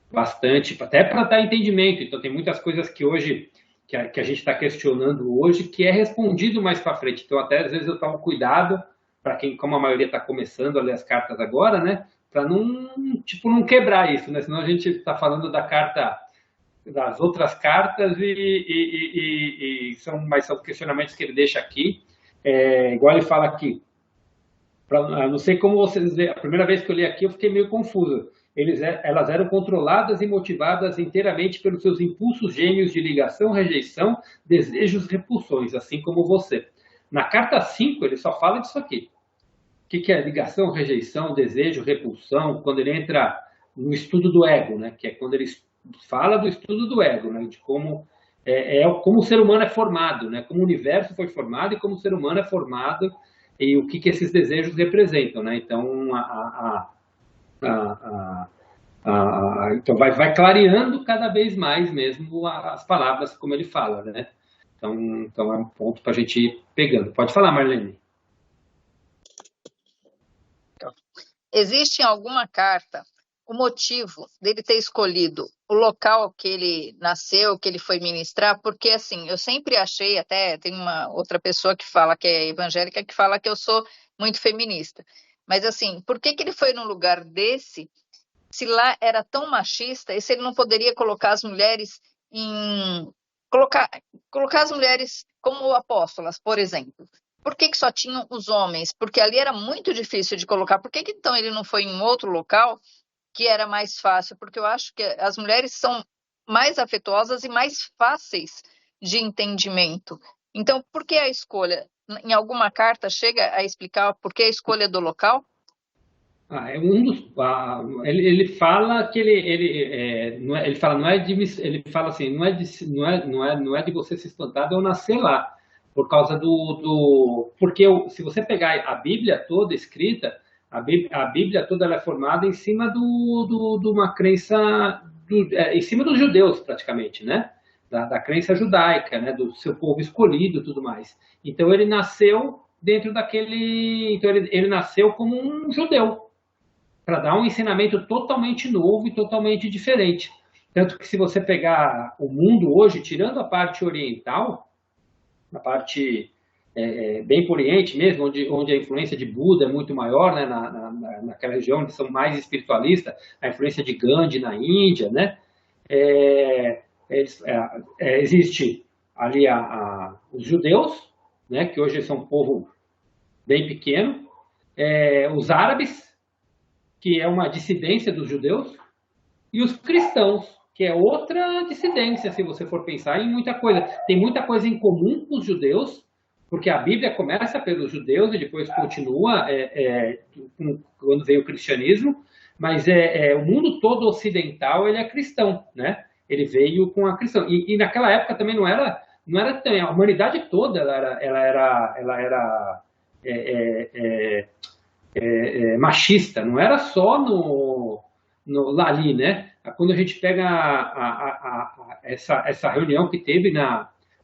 bastante, até para dar entendimento. Então tem muitas coisas que hoje que a gente está questionando hoje que é respondido mais para frente. Então até às vezes eu tomo cuidado para quem, como a maioria está começando a ler as cartas agora, né? Para não quebrar isso, né? Senão a gente está falando da carta, das outras cartas mas são questionamentos que ele deixa aqui. Igual ele fala aqui, não sei como vocês veem, a primeira vez que eu li aqui eu fiquei meio confuso. Elas eram controladas e motivadas inteiramente pelos seus impulsos gêmeos de ligação, rejeição, desejos, repulsões, assim como você. Na carta 5 ele só fala disso aqui. O que é ligação, rejeição, desejo, repulsão? Quando ele entra no estudo do ego, né? Que é quando ele fala do estudo do ego, né? De como como o ser humano é formado, né? Como o universo foi formado e como o ser humano é formado e o que esses desejos representam, né? Então, então vai clareando cada vez mais mesmo as palavras como ele fala, né? Então é um ponto para a gente ir pegando. Pode falar, Marlene. Existe alguma carta o motivo dele ter escolhido o local que ele nasceu, que ele foi ministrar, porque assim, eu sempre achei, até tem uma outra pessoa que fala que é evangélica, que fala que eu sou muito feminista. Mas assim, por que ele foi num lugar desse, se lá era tão machista, e se ele não poderia colocar as mulheres em... Colocar as mulheres como apóstolas, por exemplo? Por que só tinham os homens? Porque ali era muito difícil de colocar. Por que então ele não foi em outro local que era mais fácil? Porque eu acho que as mulheres são mais afetuosas e mais fáceis de entendimento. Então, por que a escolha? Em alguma carta chega a explicar por que a escolha do local? É um dos, ele fala que ele fala não é de, ele fala assim, não é de você se espantar de eu nascer lá, por causa porque se você pegar a Bíblia toda escrita, a Bíblia toda ela é formada em cima de uma crença em cima dos judeus praticamente, né? Da crença judaica, né? Do seu povo escolhido, e tudo mais. Então ele nasceu dentro daquele, então ele nasceu como um judeu, para dar um ensinamento totalmente novo e totalmente diferente. Tanto que se você pegar o mundo hoje, tirando a parte oriental, a parte bem por Oriente mesmo, onde a influência de Buda é muito maior, né, naquela região onde são mais espiritualistas, a influência de Gandhi na Índia, né, existe ali os judeus, né, que hoje são um povo bem pequeno, os árabes, que é uma dissidência dos judeus, e os cristãos, que é outra dissidência, se você for pensar em muita coisa. Tem muita coisa em comum com os judeus, porque a Bíblia começa pelos judeus e depois continua quando veio o cristianismo, mas o mundo todo ocidental ele é cristão, né? Ele veio com a cristão. E naquela época também não era tão, a humanidade toda ela era machista, não era só ali, né? Quando a gente pega essa reunião que teve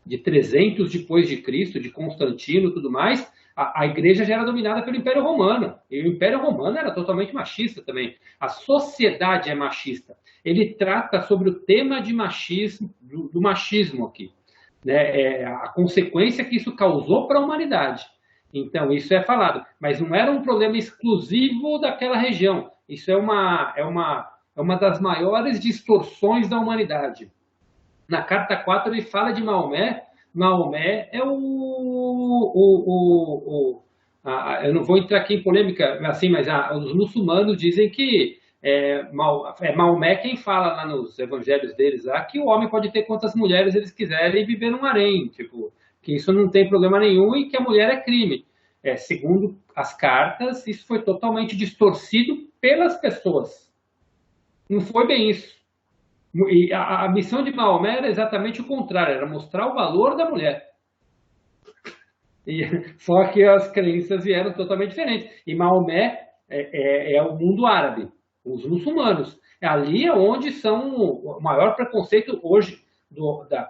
de 300 depois de Cristo, de Constantino e tudo mais, a igreja já era dominada pelo Império Romano, e o Império Romano era totalmente machista também. A sociedade é machista. Ele trata sobre o tema de machismo, do machismo aqui, né? A consequência que isso causou para a humanidade. Então, isso é falado, mas não era um problema exclusivo daquela região. Isso é uma das maiores distorções da humanidade. Na carta 4 ele fala de Maomé. Maomé é eu não vou entrar aqui em polêmica, assim, mas os muçulmanos dizem que Maomé quem fala lá nos evangelhos deles lá, que o homem pode ter quantas mulheres eles quiserem e viver num harém, tipo, que isso não tem problema nenhum e que a mulher é crime. Segundo as cartas, isso foi totalmente distorcido pelas pessoas. Não foi bem isso. E a missão de Maomé era exatamente o contrário, era mostrar o valor da mulher. Só que as crenças vieram totalmente diferentes. E Maomé é o mundo árabe, os muçulmanos. Ali é onde são o maior preconceito hoje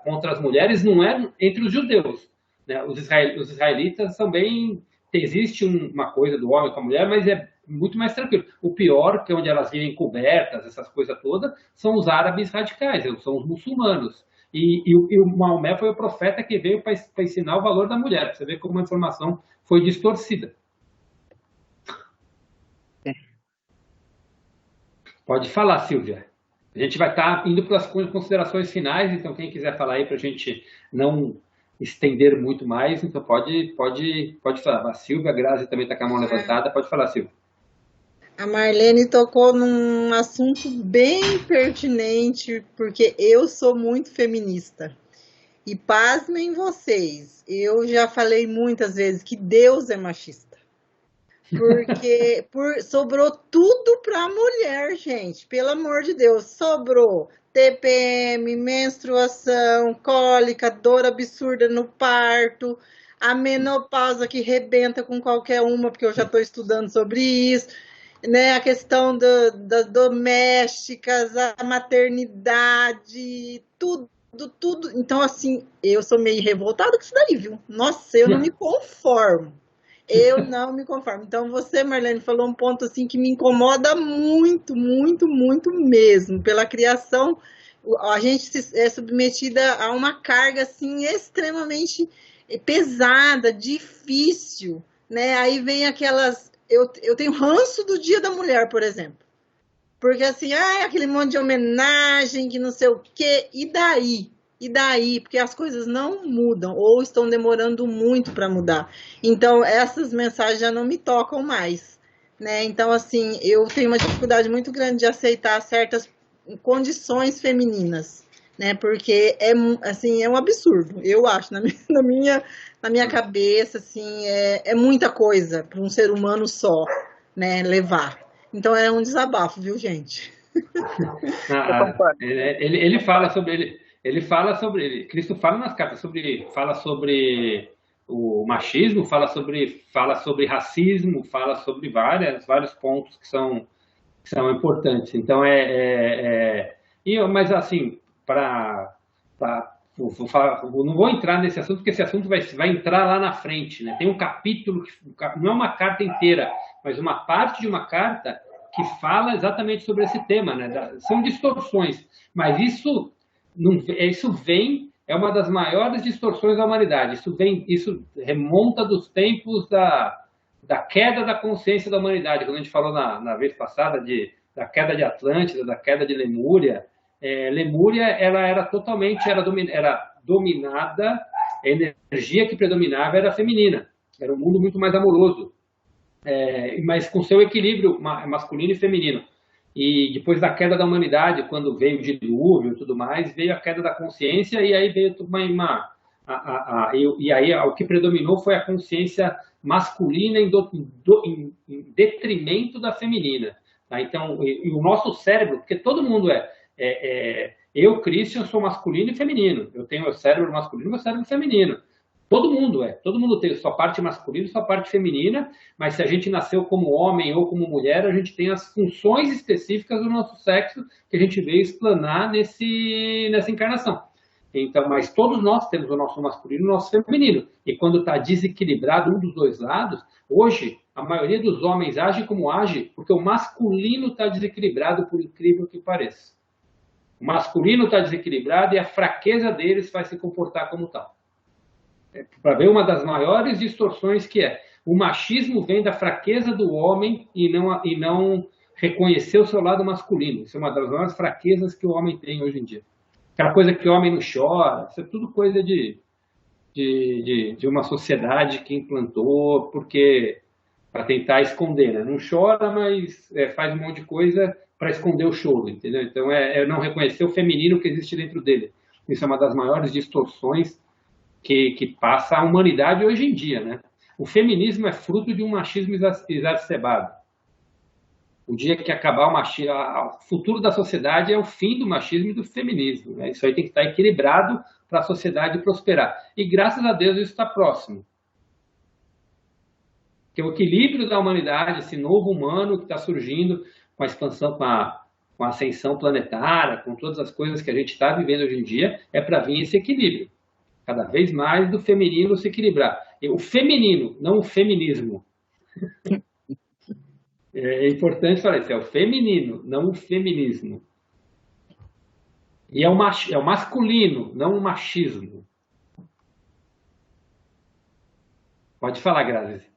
contra as mulheres, não é entre os judeus, né? Os israelitas são bem... Existe uma coisa do homem com a mulher, mas é muito mais tranquilo. O pior, que é onde elas vivem cobertas, essas coisas todas, são os árabes radicais, são os muçulmanos. E o Maomé foi o profeta que veio para ensinar o valor da mulher. Você vê como a informação foi distorcida. Pode falar, Silvia. A gente vai estar indo para as considerações finais, então quem quiser falar aí para a gente não estender muito mais, então pode falar. A Silvia, a Grazi também está com a mão levantada, pode falar, Silvia. A Marlene tocou num assunto bem pertinente, porque eu sou muito feminista. E pasmem vocês, eu já falei muitas vezes que Deus é machista. Porque sobrou tudo para a mulher, gente. Pelo amor de Deus, sobrou TPM, menstruação, cólica, dor absurda no parto, a menopausa que rebenta com qualquer uma, porque eu já estou estudando sobre isso, né? A questão das domésticas, a maternidade, tudo. Então, assim, eu sou meio revoltada com isso daí, viu? Nossa, eu não me conformo. Eu não me conformo. Então, você, Marlene, falou um ponto assim que me incomoda muito, muito, muito mesmo. Pela criação, a gente é submetida a uma carga assim extremamente pesada, difícil, né? Aí vem aquelas. Eu tenho ranço do Dia da Mulher, por exemplo. Porque assim, aquele monte de homenagem, que não sei o quê, e daí? E daí? Porque as coisas não mudam, ou estão demorando muito para mudar. Então, essas mensagens já não me tocam mais, né? Então, assim, eu tenho uma dificuldade muito grande de aceitar certas condições femininas, né? Porque assim, é um absurdo, eu acho, na minha cabeça, assim, é muita coisa para um ser humano só, né, levar. Então é um desabafo, viu, gente? Eu concordo. Ele fala sobre ele fala sobre Cristo fala nas cartas fala sobre o machismo, fala sobre racismo, fala sobre vários pontos que são importantes. Então mas assim para vou falar, eu não vou entrar nesse assunto porque esse assunto vai entrar lá na frente, né? Tem um capítulo que não é uma carta inteira, mas uma parte de uma carta que fala exatamente sobre esse tema, né? São distorções, mas isso não, isso vem é uma das maiores distorções da humanidade. Isso remonta dos tempos da queda da consciência da humanidade, quando a gente falou na vez passada da queda de Atlântida, da queda de Lemúria. Lemúria ela era era dominada, a energia que predominava era feminina, era um mundo muito mais amoroso, mas com seu equilíbrio masculino e feminino. E depois da queda da humanidade, quando veio o dilúvio e tudo mais, veio a queda da consciência e aí veio e aí o que predominou foi a consciência masculina em detrimento da feminina. Tá? Então, o nosso cérebro, porque todo mundo eu, Christian, sou masculino e feminino. Eu tenho o cérebro masculino e o cérebro feminino. Todo mundo tem sua parte masculina e sua parte feminina, mas se a gente nasceu como homem ou como mulher, a gente tem as funções específicas do nosso sexo que a gente veio explanar nessa encarnação. Então, mas todos nós temos o nosso masculino e o nosso feminino. E quando está desequilibrado um dos dois lados, hoje a maioria dos homens age como age porque o masculino está desequilibrado, por incrível que pareça. O masculino está desequilibrado e a fraqueza deles vai se comportar como tal. Para ver uma das maiores distorções que o machismo vem da fraqueza do homem e não reconhecer o seu lado masculino. Isso é uma das maiores fraquezas que o homem tem hoje em dia. Aquela coisa que o homem não chora, isso é tudo coisa de uma sociedade que implantou porque para tentar esconder, né? Não chora, mas faz um monte de coisa para esconder o choro, entendeu? Então é não reconhecer o feminino que existe dentro dele. Isso é uma das maiores distorções que passa a humanidade hoje em dia, né? O feminismo é fruto de um machismo exacerbado. O dia que acabar o machismo, o futuro da sociedade é o fim do machismo e do feminismo, né? Isso aí tem que estar equilibrado para a sociedade prosperar. E graças a Deus isso está próximo. Que o equilíbrio da humanidade, esse novo humano que está surgindo com a expansão, com a ascensão planetária, com todas as coisas que a gente está vivendo hoje em dia, é para vir esse equilíbrio. Cada vez mais do feminino se equilibrar. O feminino, não o feminismo. É importante falar isso, é o feminino, não o feminismo. E é o masculino, não o machismo. Pode falar, Grazi.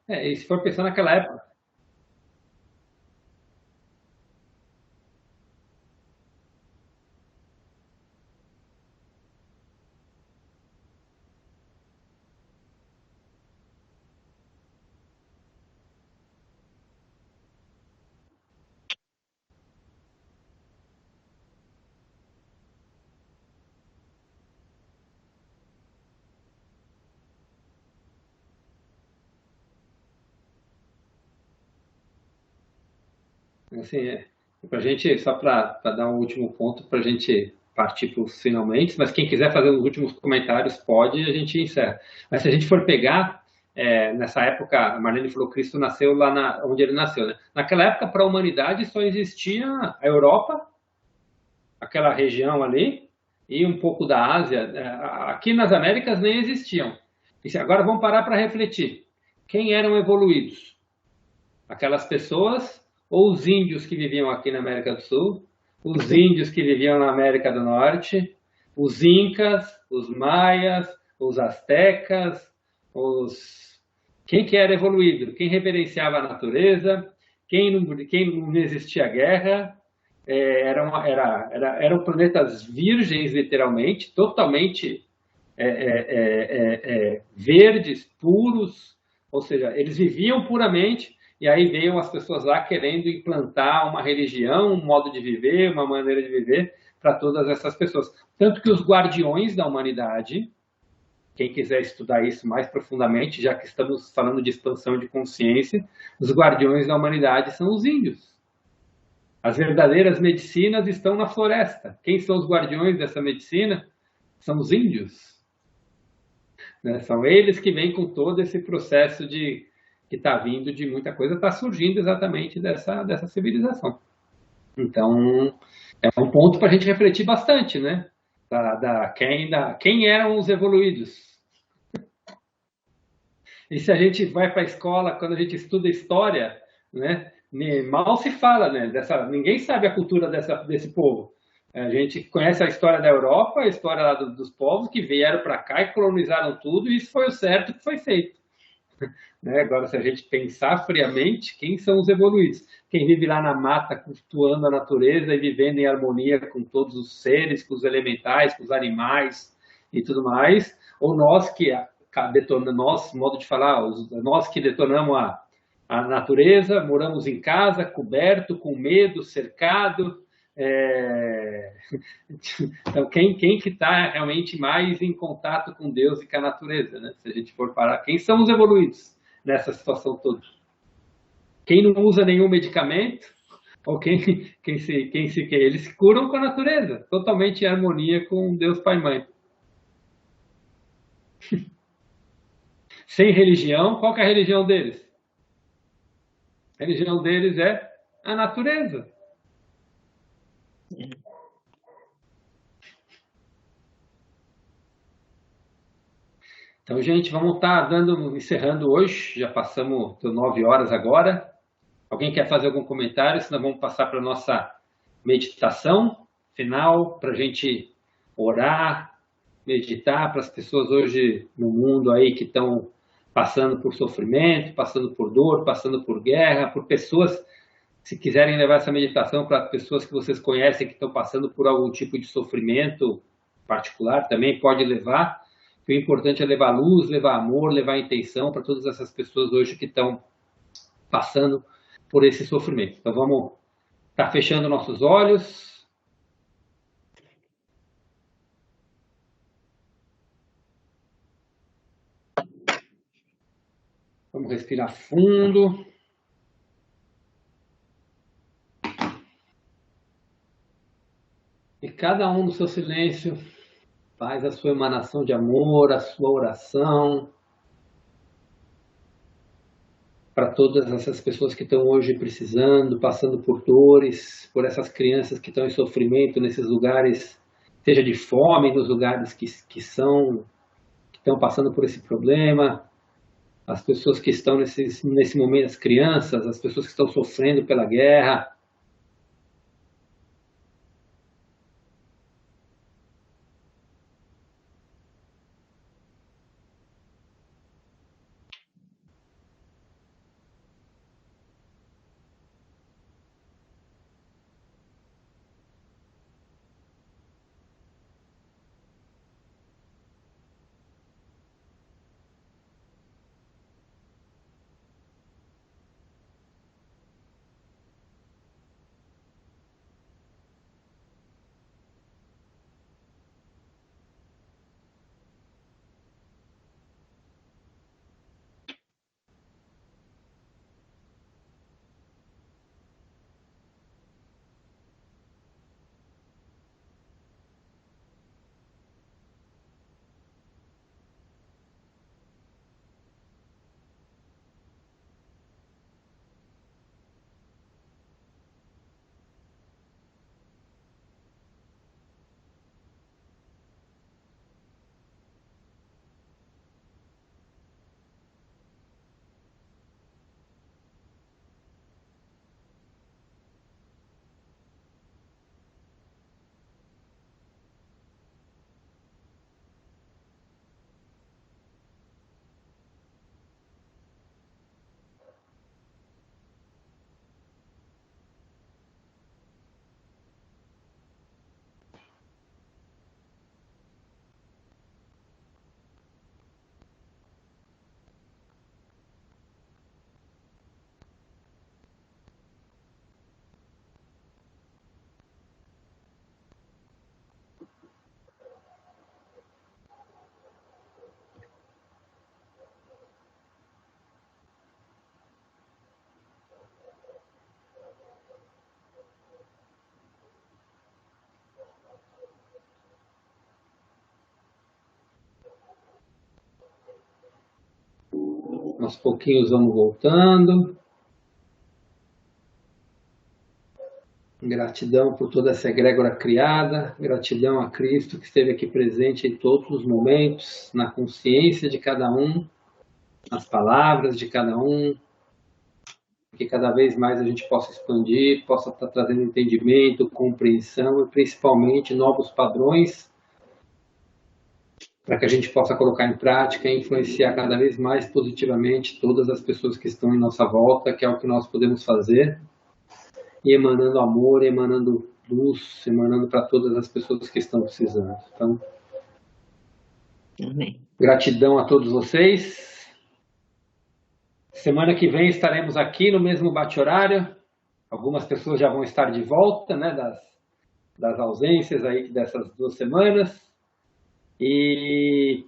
E se for pensar naquela época, assim, para gente, só para dar um último ponto, para a gente partir para os finalmente, mas quem quiser fazer os últimos comentários pode e a gente encerra. Mas se a gente for pegar, nessa época, a Marlene falou que Cristo nasceu lá onde ele nasceu, né? Naquela época, para a humanidade, só existia a Europa, aquela região ali, e um pouco da Ásia. Aqui nas Américas nem existiam. E agora vamos parar para refletir. Quem eram evoluídos? Aquelas pessoas ou os índios que viviam aqui na América do Sul, os índios que viviam na América do Norte, os incas, os maias, os astecas, quem que era evoluído? Quem reverenciava a natureza? Quem não existia guerra? Eram planetas virgens, literalmente, totalmente verdes, puros, ou seja, eles viviam puramente, e aí veio as pessoas lá querendo implantar uma religião, um modo de viver, uma maneira de viver para todas essas pessoas. Tanto que os guardiões da humanidade, quem quiser estudar isso mais profundamente, já que estamos falando de expansão de consciência, os guardiões da humanidade são os índios. As verdadeiras medicinas estão na floresta. Quem são os guardiões dessa medicina? São os índios. Né? São eles que vêm com todo esse processo que está vindo de muita coisa, está surgindo exatamente dessa civilização. Então, é um ponto para a gente refletir bastante, né? Quem eram os evoluídos? E se a gente vai para a escola, quando a gente estuda história, né? Mal se fala, né? Ninguém sabe a cultura desse povo. A gente conhece a história da Europa, a história lá dos povos que vieram para cá e colonizaram tudo, e isso foi o certo que foi feito. Né? Agora, se a gente pensar friamente, quem são os evoluídos? Quem vive lá na mata, cultuando a natureza e vivendo em harmonia com todos os seres, com os elementais, com os animais e tudo mais, ou nós que detonamos, modo de falar, nós que detonamos a natureza, moramos em casa, coberto, com medo, cercado. Então, quem que está realmente mais em contato com Deus e com a natureza, né? Se a gente for parar, quem são os evoluídos nessa situação toda? Quem não usa nenhum medicamento, ou eles se curam com a natureza, totalmente em harmonia com Deus Pai e Mãe. Sem religião, qual que é a religião deles? A religião deles é a natureza. Então, gente, vamos estar encerrando hoje. Já passamos 9 horas agora. Alguém quer fazer algum comentário? Senão vamos passar para a nossa meditação final, para a gente orar, meditar para as pessoas hoje no mundo aí que estão passando por sofrimento, passando por dor, passando por guerra, por pessoas, se quiserem levar essa meditação para pessoas que vocês conhecem que estão passando por algum tipo de sofrimento particular, também pode levar. O importante é levar luz, levar amor, levar intenção para todas essas pessoas hoje que estão passando por esse sofrimento. Então vamos estar fechando nossos olhos. Vamos respirar fundo. E cada um no seu silêncio faz a sua emanação de amor, a sua oração para todas essas pessoas que estão hoje precisando, passando por dores, por essas crianças que estão em sofrimento nesses lugares, seja de fome, nos lugares que estão passando por esse problema, as pessoas que estão nesse momento, as crianças, as pessoas que estão sofrendo pela guerra. Aos pouquinhos vamos voltando. Gratidão por toda essa egrégora criada, gratidão a Cristo que esteve aqui presente em todos os momentos, na consciência de cada um, nas palavras de cada um, que cada vez mais a gente possa expandir, possa estar trazendo entendimento, compreensão e principalmente novos padrões para que a gente possa colocar em prática e influenciar cada vez mais positivamente todas as pessoas que estão em nossa volta, que é o que nós podemos fazer, e emanando amor, emanando luz, emanando para todas as pessoas que estão precisando. Então, Amém. Gratidão a todos vocês. Semana que vem estaremos aqui no mesmo bate-horário. Algumas pessoas já vão estar de volta, né, das ausências aí dessas 2 semanas. E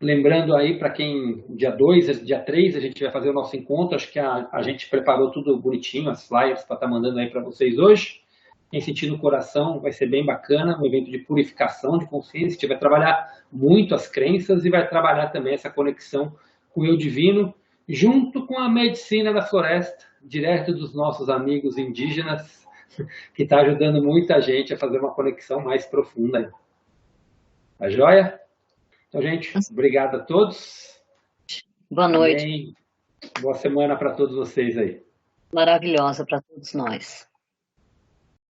lembrando aí para quem, dia 2, dia 3, a gente vai fazer o nosso encontro. Acho que a gente preparou tudo bonitinho, as flyers para estar mandando aí para vocês hoje. Quem sentir no coração, vai ser bem bacana, um evento de purificação de consciência. A gente vai trabalhar muito as crenças e vai trabalhar também essa conexão com o eu divino, junto com a medicina da floresta, direto dos nossos amigos indígenas, que está ajudando muita gente a fazer uma conexão mais profunda aí. Tá joia? Então, gente, obrigado a todos. Boa noite. Amém. Boa semana para todos vocês aí. Maravilhosa para todos nós.